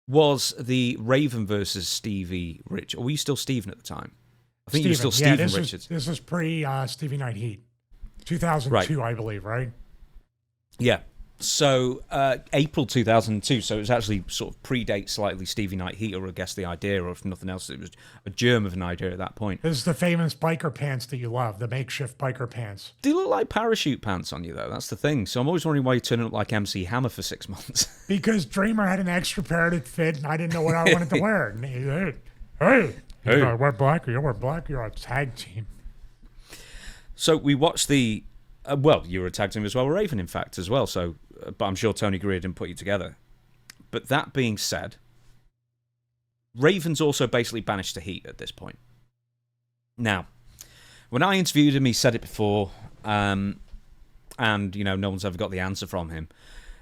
was the Raven versus Stevie Richards. Or were you still Steven at the time? I think you were still Stevie Richards. This is pre-Stevie Night Heat. 2002, right. I believe, right? Yeah. So, April 2002, so it was actually sort of predate slightly Stevie Night Heat, or I guess the idea, or if nothing else, it was a germ of an idea at that point. This is the famous biker pants that you love, the makeshift biker pants. They look like parachute pants on you, though. That's the thing. So I'm always wondering why you're turning up like MC Hammer for 6 months. Because Dreamer had an extra pair that fit, and I didn't know what I wanted to wear. And hey. You wear black, or you wear black, you're a tag team. So we watched the... you were a tag team as well, Raven, in fact, as well. So, but I'm sure Tony Greer didn't put you together. But that being said, Raven's also basically banished to Heat at this point. Now, when I interviewed him, he said it before, and no one's ever got the answer from him.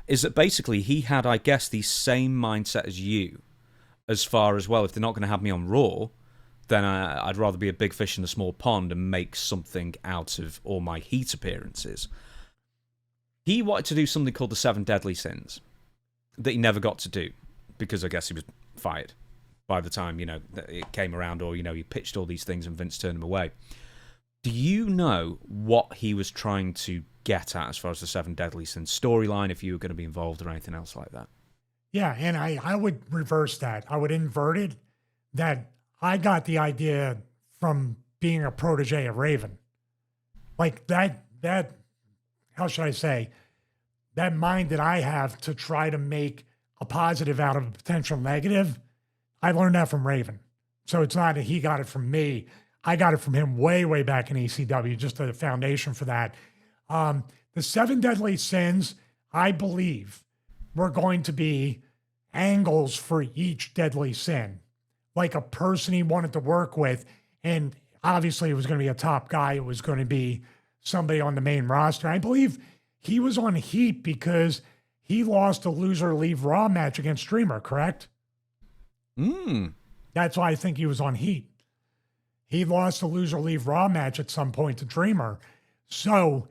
Is that basically he had, I guess, the same mindset as you, as far as well. If they're not going to have me on Raw, then I'd rather be a big fish in a small pond and make something out of all my Heat appearances. He wanted to do something called the 7 Deadly Sins that he never got to do because I guess he was fired by the time, it came around, or, he pitched all these things and Vince turned him away. Do you know what he was trying to get at as far as the 7 Deadly Sins storyline, if you were going to be involved or anything else like that? Yeah, and I would reverse that. I would invert it, that I got the idea from being a protege of Raven. Like that, how should I say, that mind that I have to try to make a positive out of a potential negative, I learned that from Raven. So it's not that he got it from me. I got it from him way, way back in ECW, just the foundation for that. The 7 Deadly Sins, I believe, were going to be angles for each deadly sin. Like a person he wanted to work with. And obviously it was going to be a top guy. It was going to be somebody on the main roster. I believe he was on Heat because he lost a loser leave Raw match against Dreamer, correct? That's why I think he was on Heat. He lost a loser leave Raw match at some point to Dreamer. So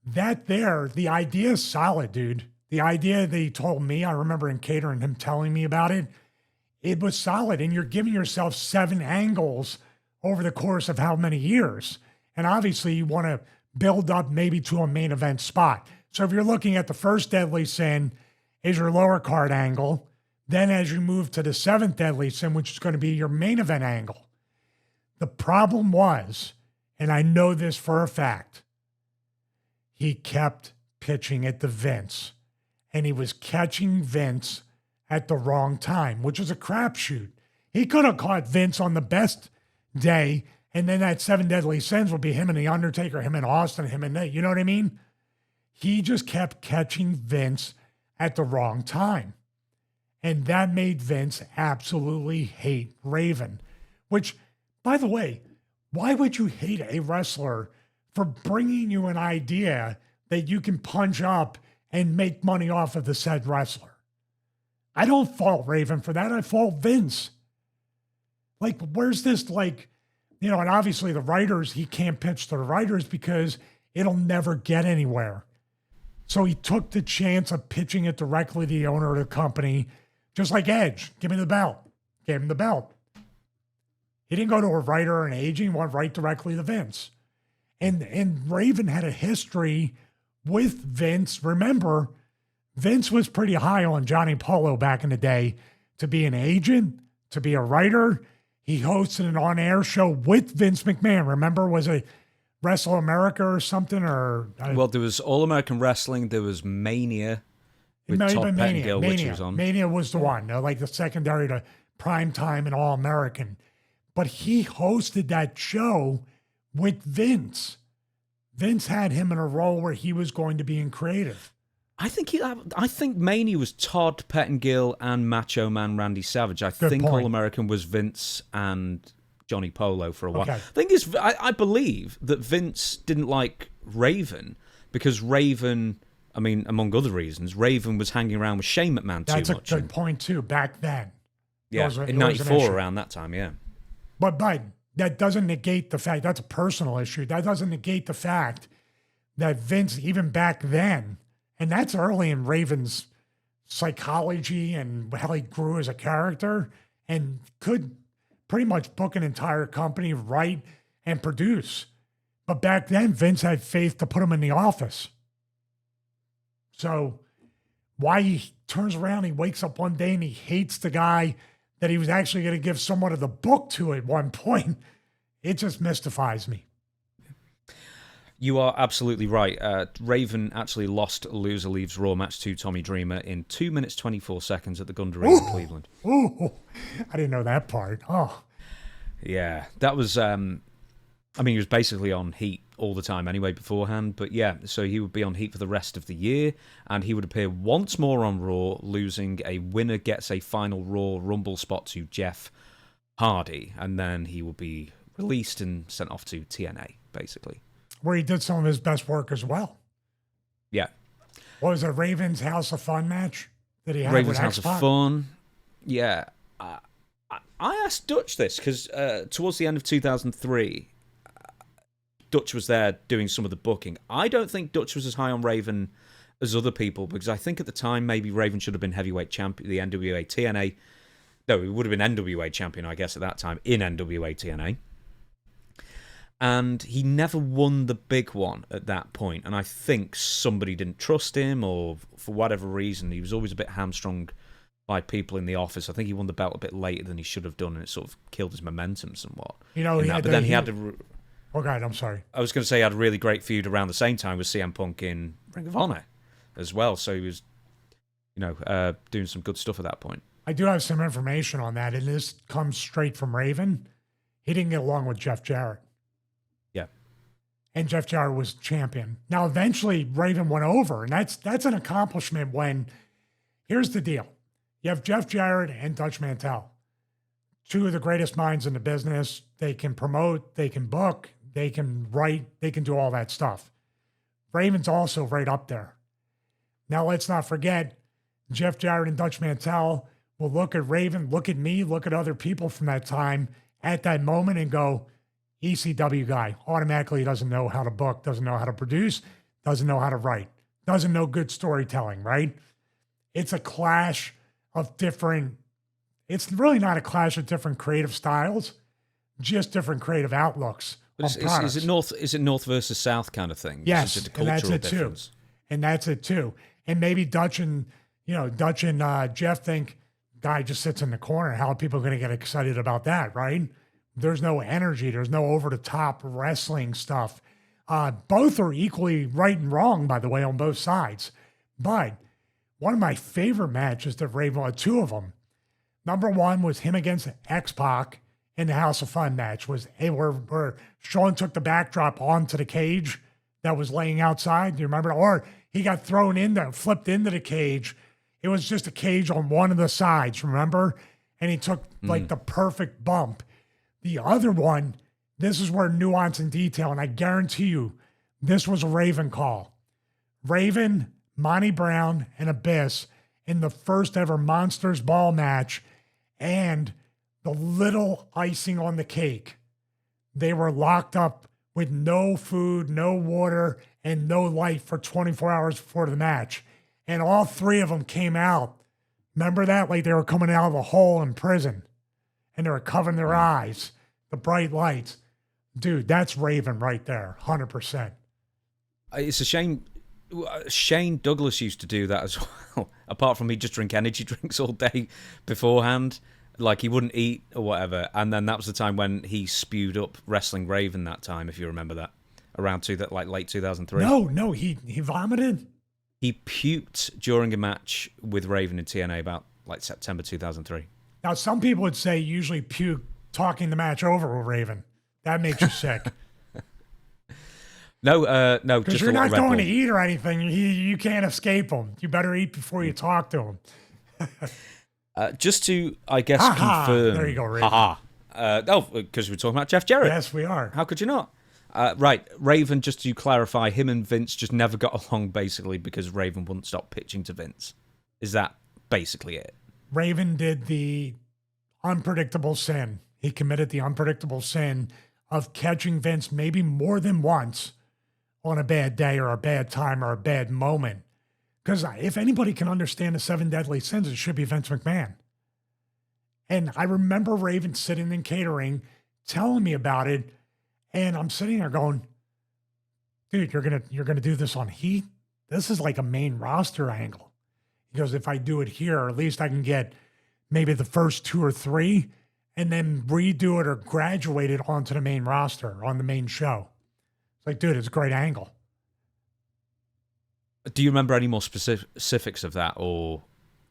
the idea is solid, dude. The idea that he told me, I remember in catering him telling me about it, it was solid, and you're giving yourself 7 angles over the course of how many years. And obviously you want to build up maybe to a main event spot. So if you're looking at the first deadly sin is your lower card angle, then as you move to the 7th deadly sin, which is going to be your main event angle. The problem was, and I know this for a fact, he kept pitching it to Vince. And he was catching Vince at the wrong time, which was a crapshoot. He could have caught Vince on the best day, and then that 7 Deadly Sins would be him and The Undertaker, him and Austin, him and Nate. You know what I mean? He just kept catching Vince at the wrong time. And that made Vince absolutely hate Raven, which, by the way, why would you hate a wrestler for bringing you an idea that you can punch up and make money off of the said wrestler? I don't fault Raven for that. I fault Vince. Like, where's this, like, and obviously the writers, he can't pitch to the writers because it'll never get anywhere. So he took the chance of pitching it directly to the owner of the company, just like Edge. Give me the belt. Gave him the belt. He didn't go to a writer or an agent. He went right directly to Vince. And Raven had a history with Vince. Remember, Vince was pretty high on Johnny Polo back in the day to be an agent, to be a writer. He hosted an on-air show with Vince McMahon. Remember, was it Wrestle America or something? Well, there was All American Wrestling. There was Mania with Todd Pettengill, which he was on. Mania was the one, like the secondary to Prime Time and All American. But he hosted that show with Vince. Vince had him in a role where he was going to be in creative. I think Mania was Todd Pettengill and Macho Man Randy Savage. I think All American was Vince and Johnny Polo for a while. Okay. Thing is, I believe that Vince didn't like Raven because Raven, I mean, among other reasons, Raven was hanging around with Shane McMahon too much. That's a good point too. Back then, yeah, in '94 around that time, yeah. But that doesn't negate the fact that's a personal issue. That doesn't negate the fact that Vince, even back then, and that's early in Raven's psychology and how he grew as a character, and could pretty much book an entire company, write, and produce. But back then, Vince had faith to put him in the office. So why he turns around, he wakes up one day and he hates the guy that he was actually going to give someone of the book to at one point, it just mystifies me. You are absolutely right. Raven actually lost a Loser Leaves Raw match to Tommy Dreamer in 2 minutes 24 seconds at the Gunda Ring in Cleveland. Ooh, I didn't know that part. Oh, yeah, that was. He was basically on Heat all the time anyway beforehand. But yeah, so he would be on Heat for the rest of the year, and he would appear once more on Raw, losing a winner gets a final Raw Rumble spot to Jeff Hardy, and then he would be released and sent off to TNA, basically. Where he did some of his best work as well. Yeah. What was it, Raven's House of Fun match that he had Raven's with House X-Pac? of Fun. Yeah. I asked Dutch this because towards the end of 2003, Dutch was there doing some of the booking. I don't think Dutch was as high on Raven as other people because I think at the time maybe Raven should have been heavyweight champion, the NWA TNA. No, he would have been NWA champion, I guess, at that time in NWA TNA. And he never won the big one at that point. And I think somebody didn't trust him or for whatever reason, he was always a bit hamstrung by people in the office. I think he won the belt a bit later than he should have done, and it sort of killed his momentum somewhat. He had to... Oh, God, I'm sorry. I was going to say he had a really great feud around the same time with CM Punk in Ring of Honor as well. So he was, doing some good stuff at that point. I do have some information on that, and this comes straight from Raven. He didn't get along with Jeff Jarrett. Yeah. And Jeff Jarrett was champion. Now, eventually, Raven went over, and that's an accomplishment when, here's the deal. You have Jeff Jarrett and Dutch Mantel, two of the greatest minds in the business. They can promote, they can book, they can write, they can do all that stuff. Raven's also right up there. Now, let's not forget, Jeff Jarrett and Dutch Mantel will look at Raven, look at me, look at other people from that time at that moment and go, ECW guy, automatically doesn't know how to book, doesn't know how to produce, doesn't know how to write, doesn't know good storytelling, right? It's a clash of different, it's really not a clash of different creative styles, just different creative outlooks. But is it North versus South kind of thing? Yes, is it a and that's it difference? too. And that's it too. And maybe Dutch and Jeff think guy just sits in the corner. How are people going to get excited about that, right? There's no energy. There's no over-the-top wrestling stuff. Both are equally right and wrong, by the way, on both sides. But one of my favorite matches that Raven had, two of them. Number one was him against X-Pac in the House of Fun match, where Sean took the backdrop onto the cage that was laying outside. Do you remember? Or he got flipped into the cage. It was just a cage on one of the sides, remember? And he took like the perfect bump. The other one, this is where nuance and detail, and I guarantee you, this was a Raven call. Raven, Monty Brown, and Abyss in the first ever Monsters Ball match, and the little icing on the cake. They were locked up with no food, no water, and no light for 24 hours before the match. And all three of them came out. Remember that? Like they were coming out of a hole in prison, and they were covering their eyes, the bright lights. Dude, that's Raven right there, 100%. It's a shame. Shane Douglas used to do that as well. Apart from he just drink energy drinks all day beforehand, like he wouldn't eat or whatever. And then that was the time when he spewed up Wrestling Raven. That time, if you remember that, around late 2003. No, he vomited. He puked during a match with Raven in TNA about like September 2003. Now, some people would say usually puke talking the match over with Raven. That makes you sick. No, because you're not going to eat or anything. You can't escape them. You better eat before you talk to them. Just to, I guess, confirm. There you go, Raven. Because we're talking about Jeff Jarrett. Yes, we are. How could you not? Right, Raven, just to clarify, him and Vince just never got along, basically, because Raven wouldn't stop pitching to Vince. Is that basically it? Raven did the unpredictable sin. He committed the unpredictable sin of catching Vince maybe more than once on a bad day or a bad time or a bad moment. Because if anybody can understand the 7 deadly sins, it should be Vince McMahon. And I remember Raven sitting in catering, telling me about it, and I'm sitting there going, dude, you're gonna do this on Heat? This is like a main roster angle. He goes, if I do it here, at least I can get maybe the first 2 or 3 and then redo it or graduate it onto the main roster, on the main show. It's like, dude, it's a great angle. Do you remember any more specifics of that, or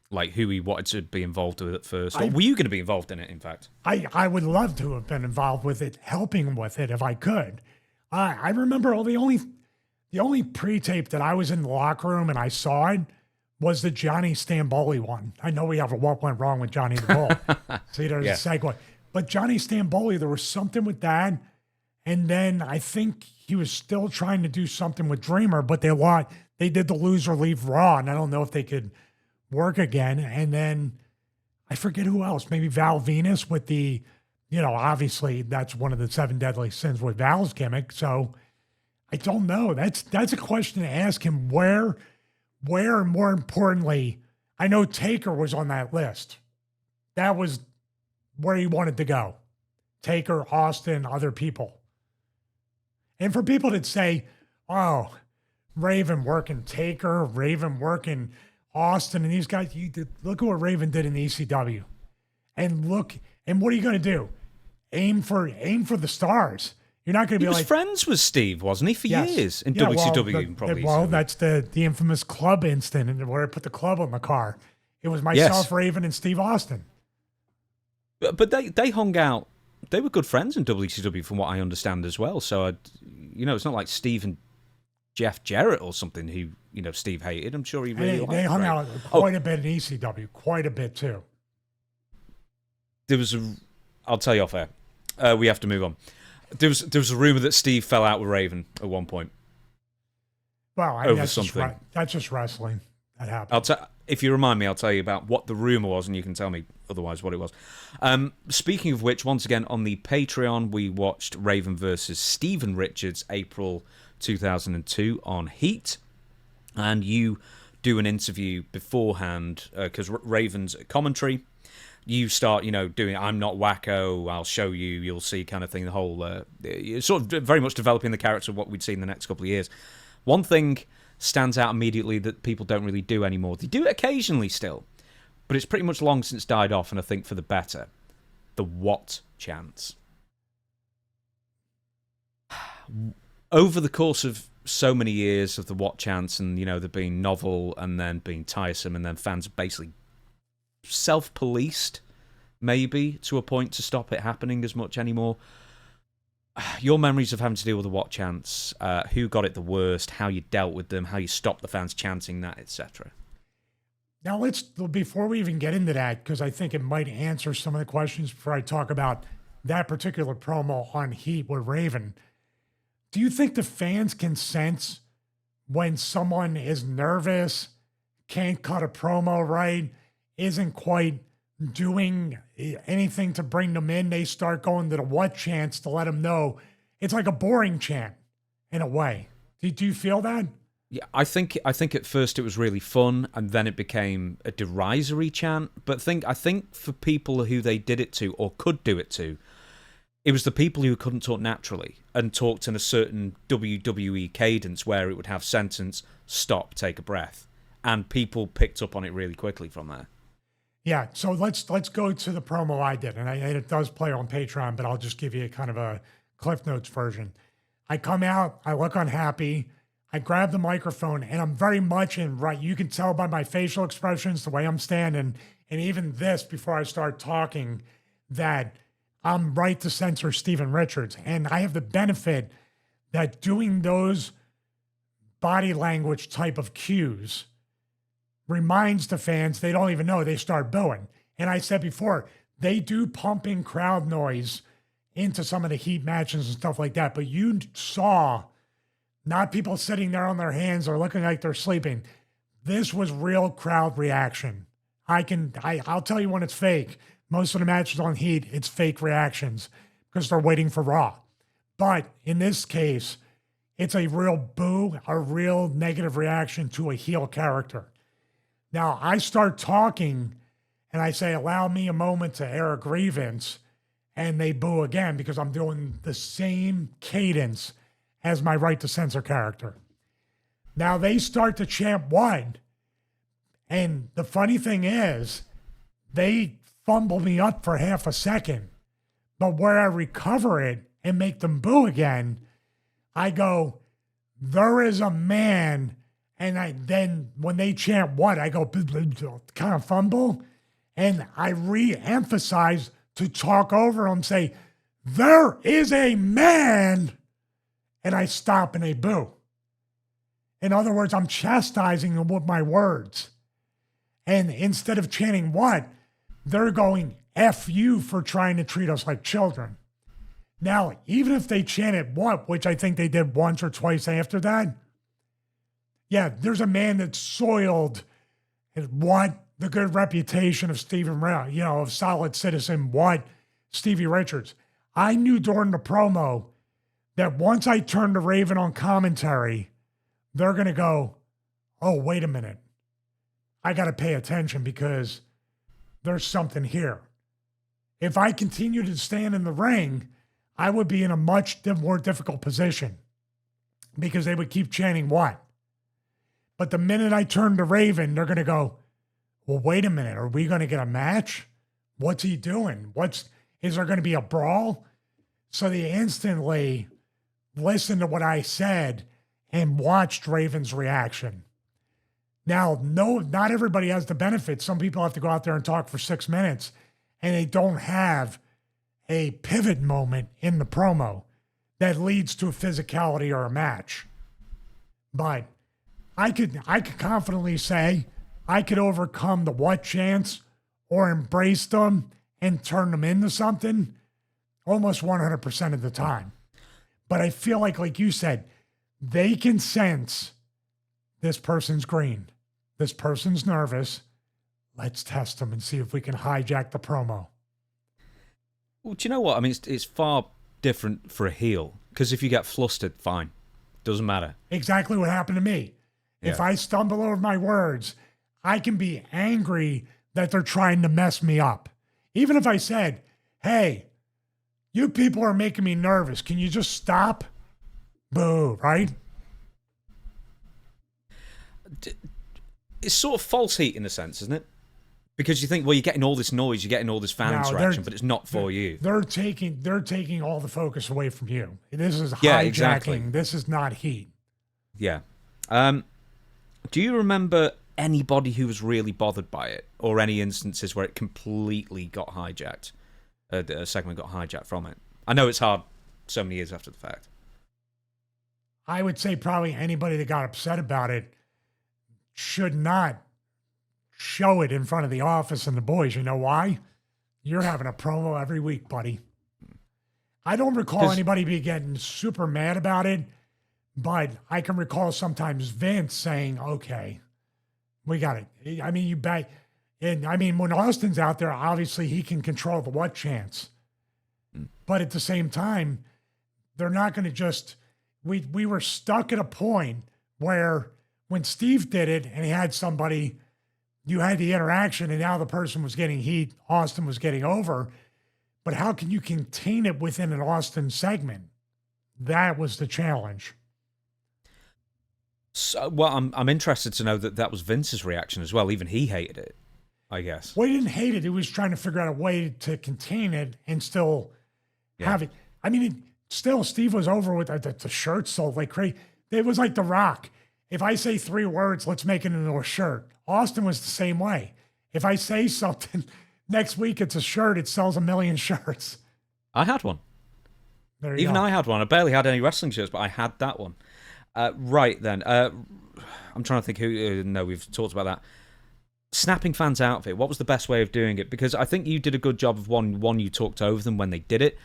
like who he wanted to be involved with at first? Or were you going to be involved in it, in fact? I would love to have been involved with it, helping with it if I could. I remember the only pre-tape that I was in the locker room and I saw it was the Johnny Stamboli one. I know we have a what went wrong with Johnny the Bull. See, there's a segue. But Johnny Stamboli, there was something with that. And then I think he was still trying to do something with Dreamer, but they did the loser leave Raw, and I don't know if they could work again. And then I forget who else, maybe Val Venus with the, obviously that's one of the 7 deadly sins with Val's gimmick. So I don't know. That's a question to ask him. Where, and more importantly, I know Taker was on that list. That was where he wanted to go. Taker, Austin, other people. And for people that say, oh, Raven working Taker, Raven working Austin, and these guys, look at what Raven did in the ECW. And what are you going to do? Aim for the stars. You're not going to be like... He was friends with Steve, wasn't he, for years? In WCW, Well, that's the infamous club incident where I put the club on the car. It was myself, Raven, and Steve Austin. But they hung out. They were good friends in WCW, from what I understand as well. So, it's not like Steve and Jeff Jarrett or something who, Steve hated. I'm sure he really liked. They hung out quite a bit in ECW, quite a bit too. I'll tell you off air. We have to move on. There was a rumor that Steve fell out with Raven at one point. Well, over something. That's just wrestling. That happened. If you remind me, I'll tell you about what the rumor was, and you can tell me otherwise what it was. Speaking of which, once again on the Patreon, we watched Raven versus Stevie Richards, April 2002 on Heat, and you do an interview beforehand because Raven's a commentary. You start, doing I'm not wacko, I'll show you, you'll see kind of thing, the whole, sort of very much developing the character of what we'd see in the next couple of years. One thing stands out immediately that people don't really do anymore. They do it occasionally still, but it's pretty much long since died off, and I think for the better. The what chants. over the course of so many years of the What Chants, and there being novel and then being tiresome, and then fans basically self-policed, maybe to a point, to stop it happening as much anymore. Your memories of having to deal with the What Chants, who got it the worst, how you dealt with them, how you stopped the fans chanting that, etc. Now before we even get into that, because I think it might answer some of the questions before I talk about that particular promo on Heat with Raven. Do you think the fans can sense when someone is nervous, can't cut a promo right, isn't quite doing anything to bring them in? They start going to the What chants to let them know it's like a boring chant in a way. Do you feel that? Yeah, I think at first it was really fun, and then it became a derisory chant. But I think for people who they did it to or could do it to, it was the people who couldn't talk naturally and talked in a certain WWE cadence where it would have sentence, stop, take a breath, and people picked up on it really quickly from there. Yeah, so let's go to the promo I did, and it does play on Patreon, but I'll just give you kind of a Cliff Notes version. I come out, I look unhappy, I grab the microphone, and I'm very much in right. You can tell by my facial expressions, the way I'm standing, and even this before I start talking, that I'm right to censor Stevie Richards. And I have the benefit that doing those body language type of cues reminds the fans they don't even know, they start booing. And I said before, they do pumping crowd noise into some of the Heat matches and stuff like that. But you saw not people sitting there on their hands or looking like they're sleeping. This was real crowd reaction. I'll tell you when it's fake. Most of the matches on Heat, it's fake reactions because they're waiting for Raw. But in this case, it's a real boo, a real negative reaction to a heel character. Now, I start talking and I say, allow me a moment to air a grievance, and they boo again because I'm doing the same cadence as my right to censor character. Now they start to chant one, and the funny thing is, they fumble me up for half a second, but where I recover it and make them boo again, I go, there is a man. And then when they chant what, I go kind of fumble, and I re-emphasize to talk over them, say, there is a man, and I stop and they boo. In other words, I'm chastising them with my words. And instead of chanting what, they're going, F you for trying to treat us like children. Now, even if they chanted what, which I think they did once or twice after that, yeah, there's a man that soiled what the good reputation of of solid citizen, what Stevie Richards. I knew during the promo that once I turned to Raven on commentary, they're going to go, oh, wait a minute. I got to pay attention because there's something here. If I continue to stand in the ring, I would be in a much more difficult position because they would keep chanting what? But the minute I turn to Raven, they're going to go, well, wait a minute. Are we going to get a match? What's he doing? Is there going to be a brawl? So they instantly listened to what I said and watched Raven's reaction. Now, no, not everybody has the benefit. Some people have to go out there and talk for 6 minutes, and they don't have a pivot moment in the promo that leads to a physicality or a match. But I could confidently say I could overcome the what chants or embrace them and turn them into something almost 100% of the time. But I feel like you said, they can sense this person's green. This person's nervous. Let's test them and see if we can hijack the promo. Well, do you know what? I mean, it's far different for a heel, because if you get flustered, fine. Doesn't matter. Exactly what happened to me. Yeah. If I stumble over my words, I can be angry that they're trying to mess me up. Even if I said, hey, you people are making me nervous. Can you just stop? Boo, right? It's sort of false heat in a sense, isn't it? Because you think, well, you're getting all this noise, you're getting all this fan interaction, but it's not for you. They're taking all the focus away from you. This is hijacking. Yeah, exactly. This is not heat. Yeah. Do you remember anybody who was really bothered by it, or any instances where it completely got hijacked? A segment got hijacked from it. I know it's hard so many years after the fact. I would say probably anybody that got upset about it should not show it in front of the office and the boys. You know why? You're having a promo every week, buddy. I don't recall anybody be getting super mad about it, but I can recall sometimes Vince saying, okay, we got it. I mean, you bet. And I mean, when Austin's out there, obviously he can control the what chance. But at the same time, they're not going to just, we were stuck at a point where when Steve did it and he had somebody, you had the interaction and now the person was getting heat, Austin was getting over. But how can you contain it within an Austin segment? That was the challenge. So, well, I'm interested to know that was Vince's reaction as well. Even he hated it, I guess. Well, he didn't hate it. He was trying to figure out a way to contain it and still have it. I mean, still, Steve was over with the shirt sold like crazy. It was like The Rock. If I say 3 words, let's make it into a shirt. Austin was the same way. If I say something, next week it's a shirt, it sells 1 million shirts. I had one. Even I had one. I barely had any wrestling shirts, but I had that one. Right then. I'm trying to think who... no, we've talked about that. Snapping fans out of it. What was the best way of doing it? Because I think you did a good job of one, you talked over them when they did it.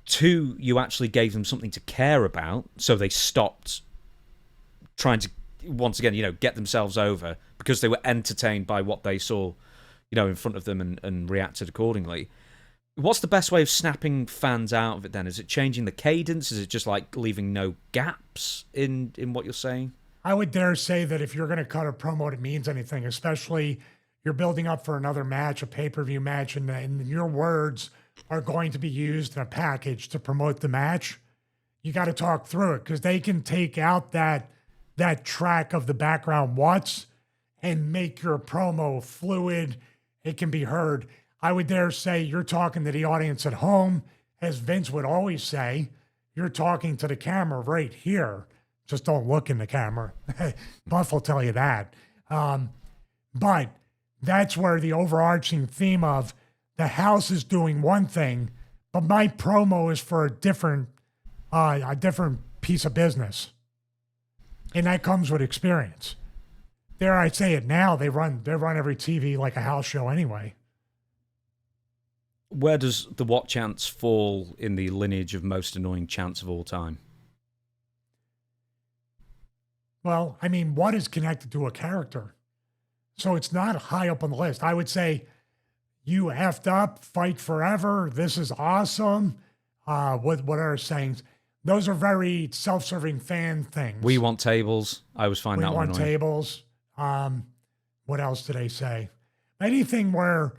2, you actually gave them something to care about, so they stopped trying to, once again, get themselves over because they were entertained by what they saw, in front of them and reacted accordingly. What's the best way of snapping fans out of it then? Is it changing the cadence? Is it just like leaving no gaps in what you're saying? I would dare say that if you're going to cut a promo that means anything, especially you're building up for another match, a pay-per-view match, and your words are going to be used in a package to promote the match, you got to talk through it because they can take out that track of the background what's and make your promo fluid. It can be heard. I would dare say you're talking to the audience at home, as Vince would always say, you're talking to the camera right here. Just don't look in the camera. Buff will tell you that. But that's where the overarching theme of the house is doing one thing, but my promo is for a different piece of business. And that comes with experience. Dare I say it now, they run every TV like a house show anyway. Where does the what chants fall in the lineage of most annoying chants of all time? Well, I mean, what is connected to a character? So it's not high up on the list. I would say, you effed up, fight forever, this is awesome. What are sayings? Those are very self-serving fan things. We want tables. I always find that one annoying. We want tables. What else did they say? Anything where,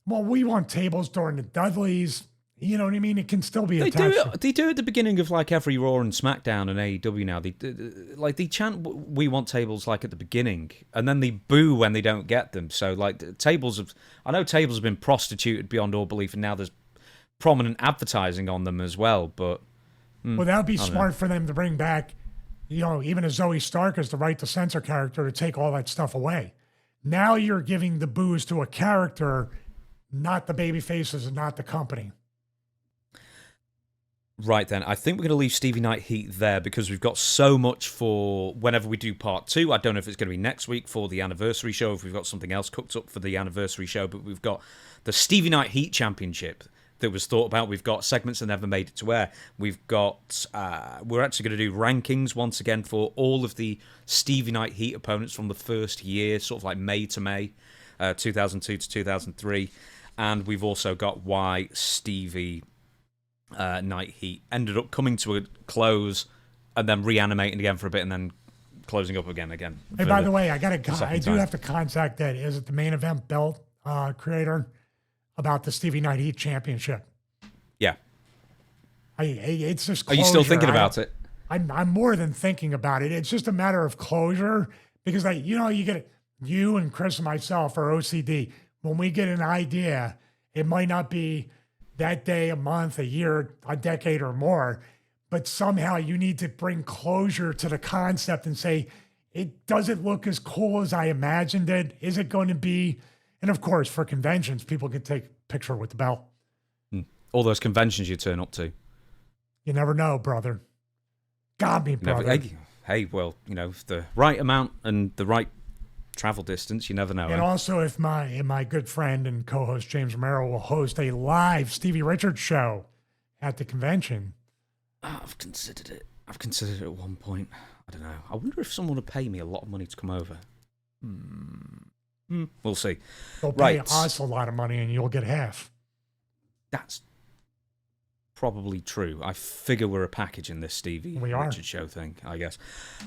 well, we want tables during the Dudleys. You know what I mean? It can still be attached. They do at the beginning of like every Raw and SmackDown and AEW now. They chant "We want tables" like at the beginning, and then they boo when they don't get them. So like I know tables have been prostituted beyond all belief, and now there's prominent advertising on them as well. But well, that would be smart for them to bring back, even a Zoe Stark as the right to censor character to take all that stuff away. Now you're giving the boos to a character, not the baby faces and not the company. Right then, I think we're going to leave Stevie Night Heat there because we've got so much for whenever we do part 2. I don't know if it's going to be next week for the anniversary show, if we've got something else cooked up for the anniversary show, but we've got the Stevie Night Heat Championship that was thought about. We've got segments that never made it to air. We've got, we're actually going to do rankings once again for all of the Stevie Night Heat opponents from the first year, sort of like May to May, 2002 to 2003. And we've also got why Stevie Night Heat ended up coming to a close and then reanimating again for a bit and then closing up again. Hey, by the way, I do have to contact that. Is it the main event belt creator about the Stevie Night Heat Championship? Yeah. It's just closure. Are you still thinking about it? I'm more than thinking about it. It's just a matter of closure because you get it. You and Chris and myself are OCD. when we get an idea, it might not be that day, a month, a year, a decade or more, but somehow you need to bring closure to the concept and say, it doesn't look as cool as I imagined it. Is it going to be? And of course, for conventions, people can take a picture with the belt. All those conventions you turn up to. You never know, brother. Got me, brother. Hey, well, if the right amount and the right travel distance, you never know. And also, if my good friend and co-host James Romero will host a live Stevie Richards show at the convention. I've considered it. At one point. I don't know. I wonder if someone would pay me a lot of money to come over. We'll see. They'll pay us a lot of money and you'll get half. That's probably true. I figure we're a package in this Stevie Richards show thing, I guess.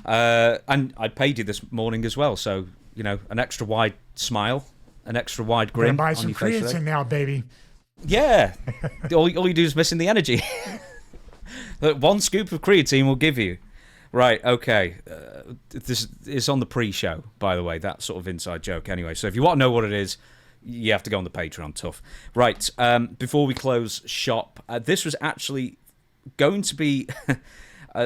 And I paid you this morning as well, so, an extra wide smile, an extra wide grin. Buy some creatine now, baby. Yeah. all you do is missing the energy. One scoop of creatine will give you. Right, okay. This is on the pre-show, by the way, that sort of inside joke anyway. So if you want to know what it is, you have to go on the Patreon, tough. Right, before we close shop, this was actually going to be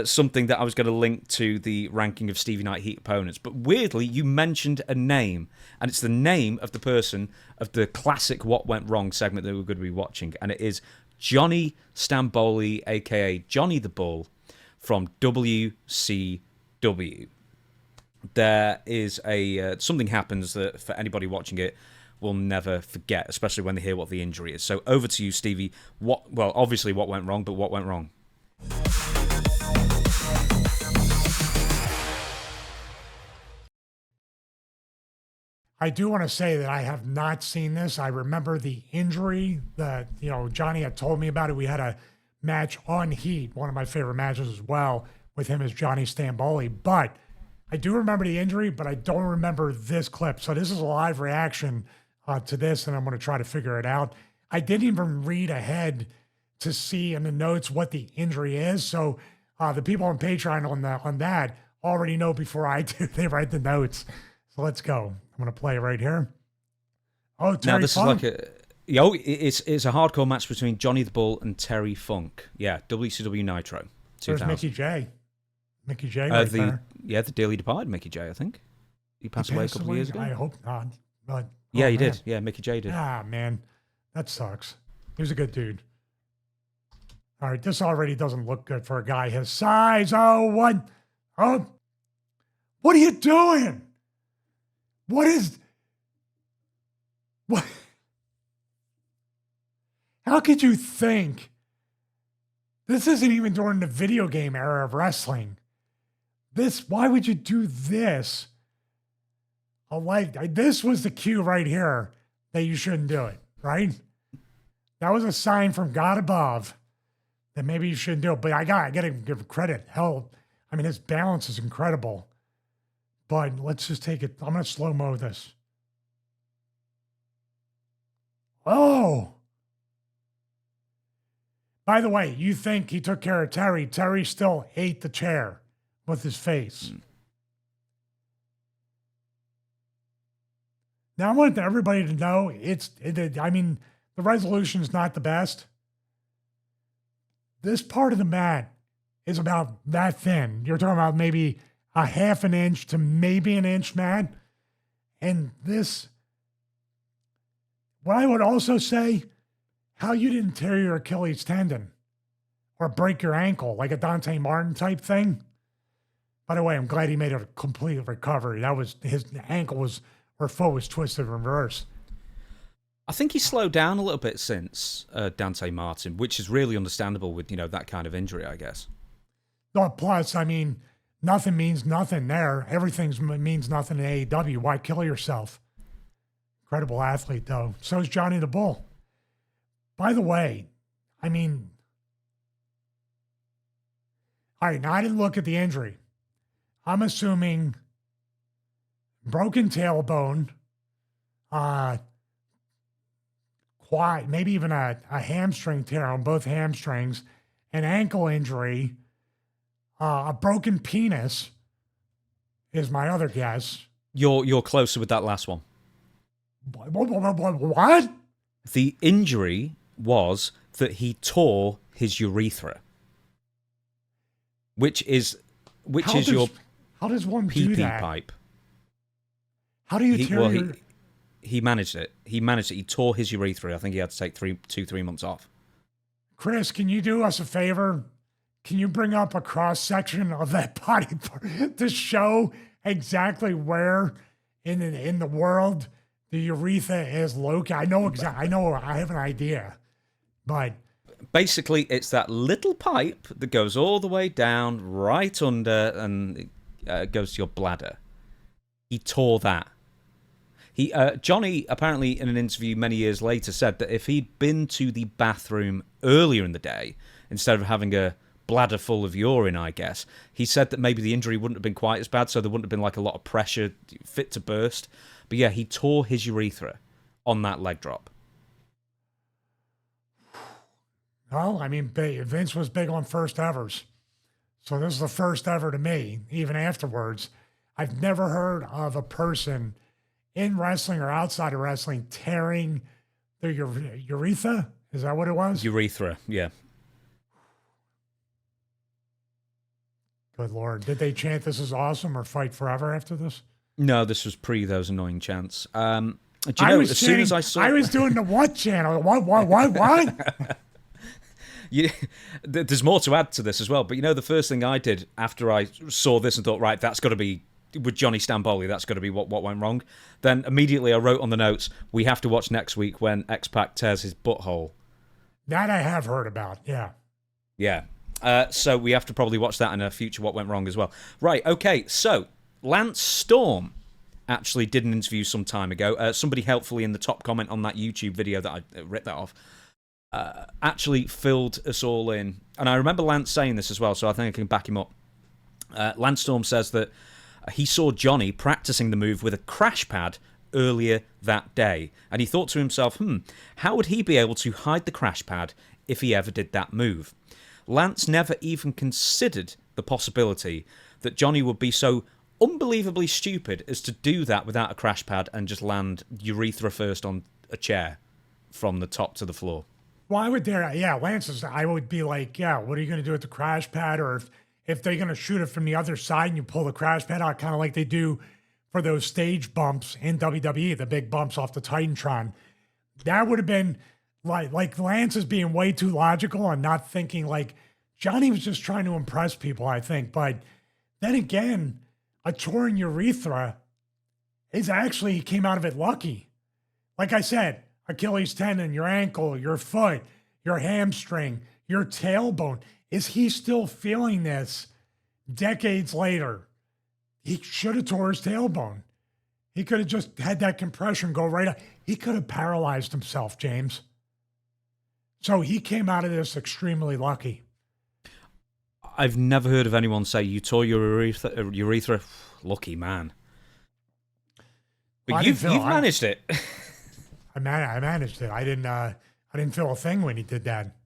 something that I was going to link to the ranking of Stevie Night Heat opponents. But weirdly, you mentioned a name, and it's the name of the person of the classic What Went Wrong segment that we're going to be watching, and it is Johnny Stamboli, a.k.a. Johnny the Bull, from WCW. There is something happens that for anybody watching it will never forget, especially when they hear what the injury is. So over to you, Stevie. Obviously what went wrong, but what went wrong? I do want to say that I have not seen this. I remember the injury that, Johnny had told me about it. We had a match on Heat, one of my favorite matches as well, with him as Johnny Stamboli. But I do remember the injury, but I don't remember this clip. So this is a live reaction to this, and I'm going to try to figure it out. I didn't even read ahead to see in the notes what the injury is. So the people on Patreon on that already know before I do. They write the notes. So let's go. I'm going to play it right here. Oh, Terry this Funk. is like it's a hardcore match between Johnny the Bull and Terry Funk. Yeah, WCW Nitro. 2000. There's Mickey J. Mickey J right there. Yeah, the dearly departed Mickey J, I think. He passed away a couple of years ago. I hope not. But, yeah, he did. Yeah, Mickey J did. Ah, man. That sucks. He was a good dude. All right, this already doesn't look good for a guy his size. Oh, what? Oh, what are you doing? What? How could you think? This isn't even during the video game era of wrestling. Why would you do this? This was the cue right here that you shouldn't do it, right? That was a sign from God above that maybe you shouldn't do it. But I gotta give credit. Hell, I mean, his balance is incredible. But let's just take it. I'm gonna slow-mo this. Oh. By the way, you think he took care of Terry. Terry still ate the chair with his face. Now, I want everybody to know, the resolution is not the best. This part of the mat is about that thin. You're talking about maybe a half an inch to maybe an inch mat. And this, what I would also say, how you didn't tear your Achilles tendon or break your ankle like a Dante Martin type thing. By the way, I'm glad he made a complete recovery. His ankle or foot was twisted in reverse. I think he slowed down a little bit since Dante Martin, which is really understandable with, that kind of injury, I guess. No, plus, nothing means nothing there. Everything means nothing in AEW. Why kill yourself? Incredible athlete, though. So is Johnny the Bull. By the way, all right, now I didn't look at the injury. I'm assuming broken tailbone, quad, maybe even a hamstring tear on both hamstrings, an ankle injury, a broken penis is my other guess. You're closer with that last one. What? The injury was that he tore his urethra, which is your how does one do pee-pee that? pipe. How do you tear your... He managed it. He tore his urethra. I think he had to take 3 months off. Chris, can you do us a favor? Can you bring up a cross section of that body part to show exactly where in the world the urethra is located? I know I have an idea, but basically it's that little pipe that goes all the way down right under and goes to your bladder. He tore that. Johnny apparently in an interview many years later said that if he'd been to the bathroom earlier in the day instead of having a bladder full of urine, I guess, he said that maybe the injury wouldn't have been quite as bad, so there wouldn't have been like a lot of pressure fit to burst. But yeah, he tore his urethra on that leg drop. Well, I mean, Vince was big on first evers. So this is the first ever to me, even afterwards. I've never heard of a person in wrestling or outside of wrestling tearing their urethra. Is that what it was? Urethra, yeah. Good Lord. Did they chant "This is awesome" or "Fight forever" after this? No, this was pre those annoying chants. Do you know, as soon as I saw... I was doing the what channel? What? There's more to add to this as well, but you know, the first thing I did after I saw this and thought, right, that's got to be with Johnny Stamboli, that's got to be what went wrong. Then immediately I wrote on the notes, we have to watch next week when X-Pac tears his butthole. That I have heard about, yeah. Yeah. So we have to probably watch that in a future What Went Wrong as well. Right, okay, so Lance Storm actually did an interview some time ago. Somebody helpfully in the top comment on that YouTube video that I ripped that off actually filled us all in. And I remember Lance saying this as well, so I think I can back him up. Lance Storm says that he saw Johnny practicing the move with a crash pad earlier that day. And he thought to himself, how would he be able to hide the crash pad if he ever did that move? Lance never even considered the possibility that Johnny would be so unbelievably stupid as to do that without a crash pad and just land urethra first on a chair from the top to the floor. Why would there? Yeah, Lance I would be like, yeah, what are you going to do with the crash pad? Or if they're going to shoot it from the other side and you pull the crash pad out, kind of like they do for those stage bumps in WWE, the big bumps off the Titantron. That would have been like Lance is being way too logical and not thinking like Johnny was just trying to impress people, I think. But then again, a torn urethra is actually, he came out of it lucky. Like I said, Achilles tendon, your ankle, your foot, your hamstring, your tailbone. Is he still feeling this decades later? He should have tore his tailbone. He could have just had that compression go right up. He could have paralyzed himself, James. So he came out of this extremely lucky. I've never heard of anyone say you tore your urethra. Lucky man. But you've managed it. I managed it. I didn't feel a thing when he did that.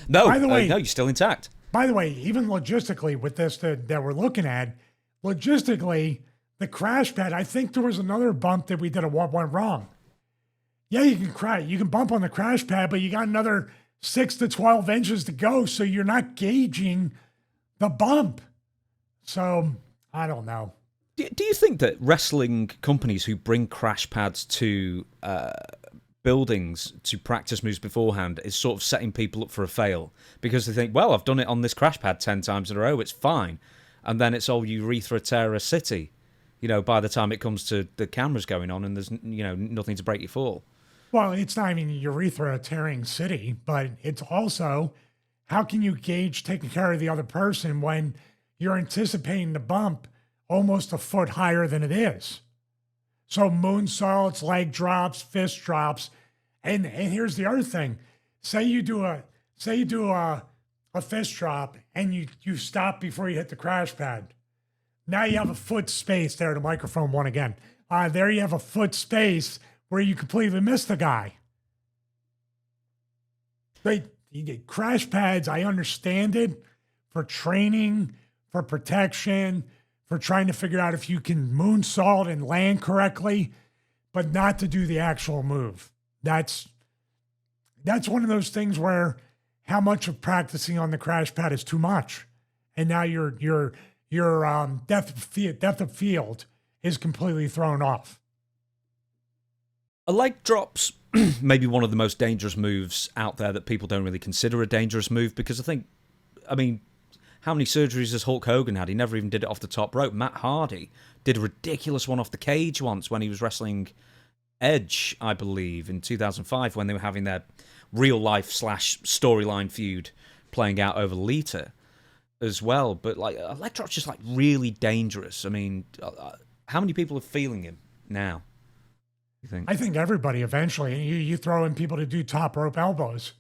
No, by the way, no, you're still intact. By the way, even logistically with this that we're looking at, logistically, the crash pad, I think there was another bump that we did what went wrong. Yeah, you can bump on the crash pad, but you got another 6 to 12 inches to go, so you're not gauging the bump. So, I don't know. Do you think that wrestling companies who bring crash pads to buildings to practice moves beforehand is sort of setting people up for a fail? Because they think, well, I've done it on this crash pad 10 times in a row, it's fine. And then it's all urethra terror city, by the time it comes to the cameras going on and there's, nothing to break your fall. Well, it's not even urethra tearing city, but it's also how can you gauge taking care of the other person when you're anticipating the bump almost a foot higher than it is? So moonsaults, leg drops, fist drops, and here's the other thing: say you do a fist drop and you stop before you hit the crash pad. Now you have a foot space there. The microphone won again. There you have a foot space where you completely miss the guy. Crash pads, I understand it for training, for protection, for trying to figure out if you can moonsault and land correctly. but not to do the actual move. That's one of those things where how much of practicing on the crash pad is too much, and now your depth of field is completely thrown off. A leg drop's maybe one of the most dangerous moves out there that people don't really consider a dangerous move, because I mean, how many surgeries has Hulk Hogan had? He never even did it off the top rope. Matt Hardy did a ridiculous one off the cage once when he was wrestling Edge, I believe, in 2005, when they were having their real-life / storyline feud playing out over Lita as well. But like, a leg drop's just like really dangerous. I mean, how many people are feeling him now? You think? I think everybody eventually. You throw in people to do top rope elbows.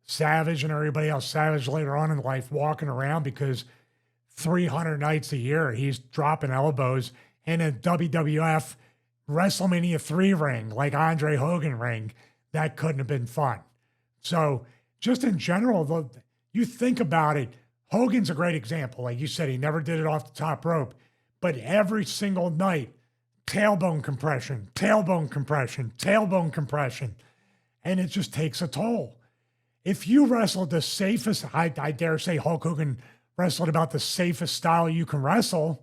Savage and everybody else. Savage later on in life walking around because 300 nights a year he's dropping elbows in a WWF WrestleMania 3 ring, like Andre Hogan ring. That couldn't have been fun. So just in general, you think about it, Hogan's a great example. Like you said, he never did it off the top rope, but every single night, tailbone compression, tailbone compression, tailbone compression, and it just takes a toll. If you wrestled the safest, I dare say Hulk Hogan wrestled about the safest style you can wrestle,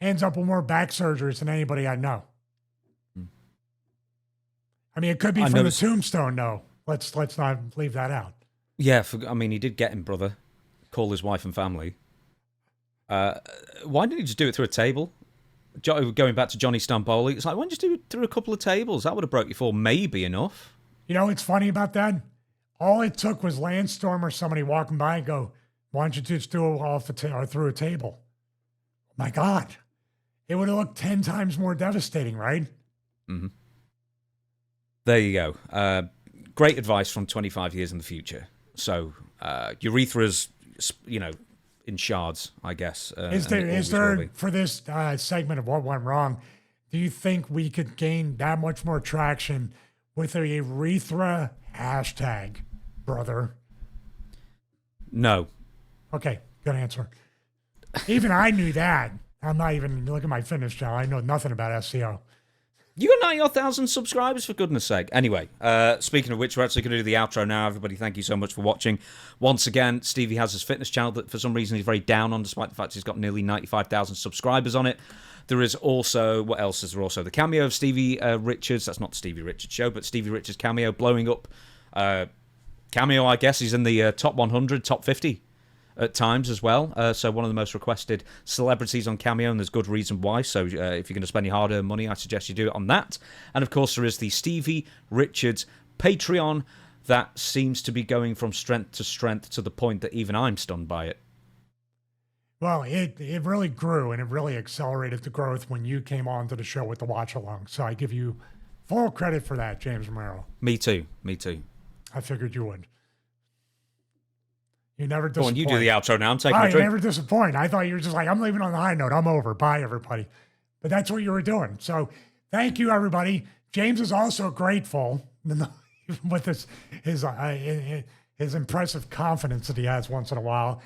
ends up with more back surgeries than anybody I know. I mean, it could be from the tombstone, no. Let's not leave that out. Yeah, I mean, he did get him, brother. Call his wife and family. Why didn't he just do it through a table? Going back to Johnny Stamboli, it's like, why don't you just do it through a couple of tables? That would have broke your fall, maybe enough. You know what's funny about that? All it took was Lance Storm or somebody walking by and go, why don't you just do it or through a table? My God. It would have looked 10 times more devastating, right? Mm-hmm. There you go. Great advice from 25 years in the future. So, urethras, in shards, I guess. Is there for this segment of what went wrong, do you think we could gain that much more traction with a urethra hashtag, brother? No. Okay, good answer. Even I knew that. I'm not even looking at my fitness channel. I know nothing about SEO. You got 90,000 subscribers, for goodness sake. Anyway, speaking of which, we're actually going to do the outro now. Everybody, thank you so much for watching. Once again, Stevie has his fitness channel that for some reason he's very down on, despite the fact he's got nearly 95,000 subscribers on it. There is also, what else is there also? The cameo of Stevie Richards. That's not the Stevie Richards show, but Stevie Richards cameo, blowing up cameo, I guess. He's in the top 100, top 50 at times as well. So one of the most requested celebrities on Cameo, and there's good reason why. So if you're going to spend your hard-earned money, I suggest you do it on that. And of course, there is the Stevie Richards Patreon that seems to be going from strength to the point that even I'm stunned by it. Well, it really grew, and it really accelerated the growth when you came on to the show with the watch-along. So I give you full credit for that, James Romero. Me too. I figured you would. You never disappoint. Go on, you do the outro now. I'm taking a drink. You never disappoint. I thought you were just like, I'm leaving on the high note. I'm over. Bye, everybody. But that's what you were doing. So thank you, everybody. James is also grateful with his impressive confidence that he has once in a while.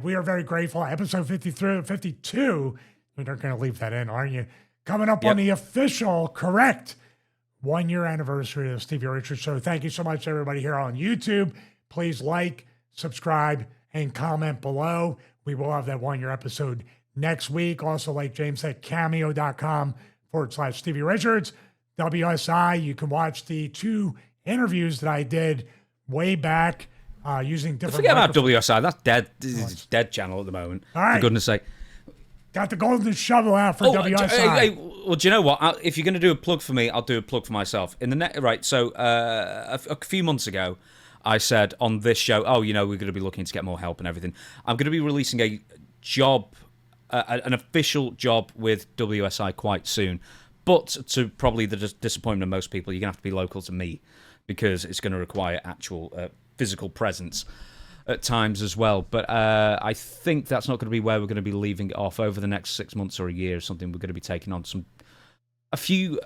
We are very grateful. Episode 53, 52. You're not going to leave that in, aren't you? Coming up on the official, correct 1-year anniversary of the Stevie Richards Show. Thank you so much, everybody here on YouTube. Please like, subscribe, and comment below. We will have that 1-year episode next week. Also, like James said, cameo.com/Stevie Richards. WSI, you can watch the 2 interviews that I did way back using different... Forget about WSI. That's dead. It's dead channel at the moment. All right. For goodness sake. Got the golden shovel out for WSI. Well, do you know what? If you're going to do a plug for me, I'll do a plug for myself. Right, so a few months ago, I said on this show, we're going to be looking to get more help and everything. I'm going to be releasing a job, an official job with WSI quite soon. But to probably the disappointment of most people, you're going to have to be local to me because it's going to require actual physical presence at times as well. But I think that's not going to be where we're going to be leaving it off over the next 6 months or a year or something. We're going to be taking on a few...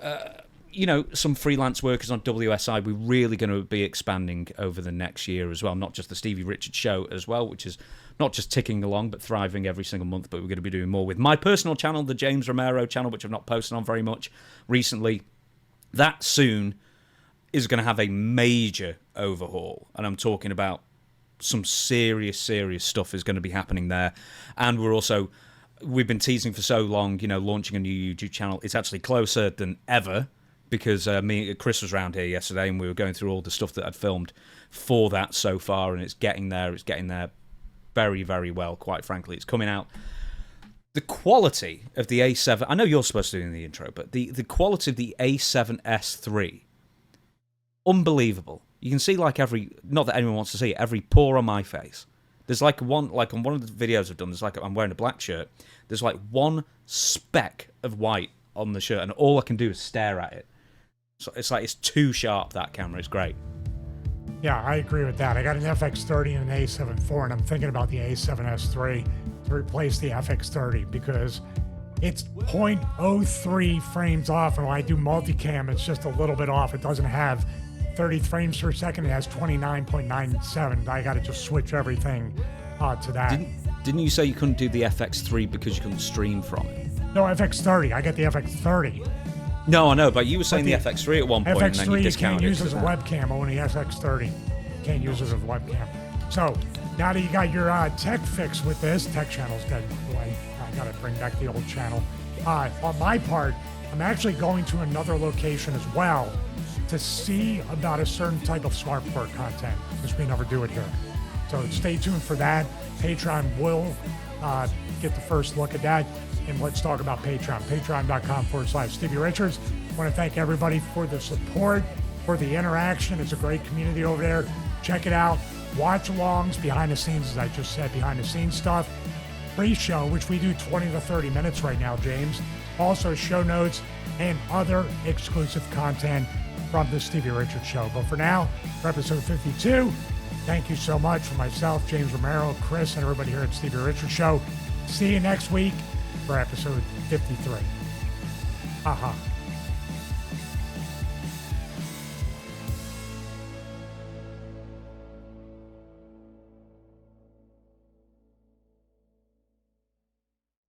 some freelance workers on WSI. We're really going to be expanding over the next year as well, not just the Stevie Richards Show as well, which is not just ticking along, but thriving every single month. But we're going to be doing more with my personal channel, the James Romero channel, which I've not posted on very much recently. That soon is going to have a major overhaul, and I'm talking about some serious stuff is going to be happening there. And we've been teasing for so long, launching a new YouTube channel. It's actually closer than ever, because Chris was around here yesterday and we were going through all the stuff that I'd filmed for that so far, and it's getting there very, very well, quite frankly. It's coming out. The quality of the A7, I know you're supposed to do in the intro, but the quality of the A7S III, unbelievable. You can see not that anyone wants to see it, every pore on my face. There's on one of the videos I've done, I'm wearing a black shirt. There's one speck of white on the shirt, and all I can do is stare at it. So it's too sharp, that camera. It's great. Yeah, I agree with that. I got an FX30 and an A7 IV, and I'm thinking about the A7S III to replace the FX30 because it's 0.03 frames off, and when I do multicam, it's just a little bit off. It doesn't have 30 frames per second. It has 29.97. I got to just switch everything to that. Didn't you say you couldn't do the FX3 because you couldn't stream from it? No, FX30. I got the FX30. No, I know, but you were saying the FX3 at one point, FX3 and then you discounted can't use as a webcam, only FX30 can't use as a webcam. So now that you got your tech fix with this, tech channel's dead away. I got to bring back the old channel. On my part, I'm actually going to another location as well to see about a certain type of SmartPort content, because we never do it here. So stay tuned for that. Patreon will get the first look at that. And let's talk about Patreon. Patreon.com/Stevie Richards. I want to thank everybody for the support, for the interaction. It's a great community over there. Check it out. Watch-alongs, behind the scenes, as I just said, behind the scenes stuff. Pre-show, which we do 20 to 30 minutes right now, James. Also show notes and other exclusive content from the Stevie Richards Show. But for now, for episode 52, thank you so much for myself, James Romero, Chris, and everybody here at Stevie Richards Show. See you next week for episode 53. Aha.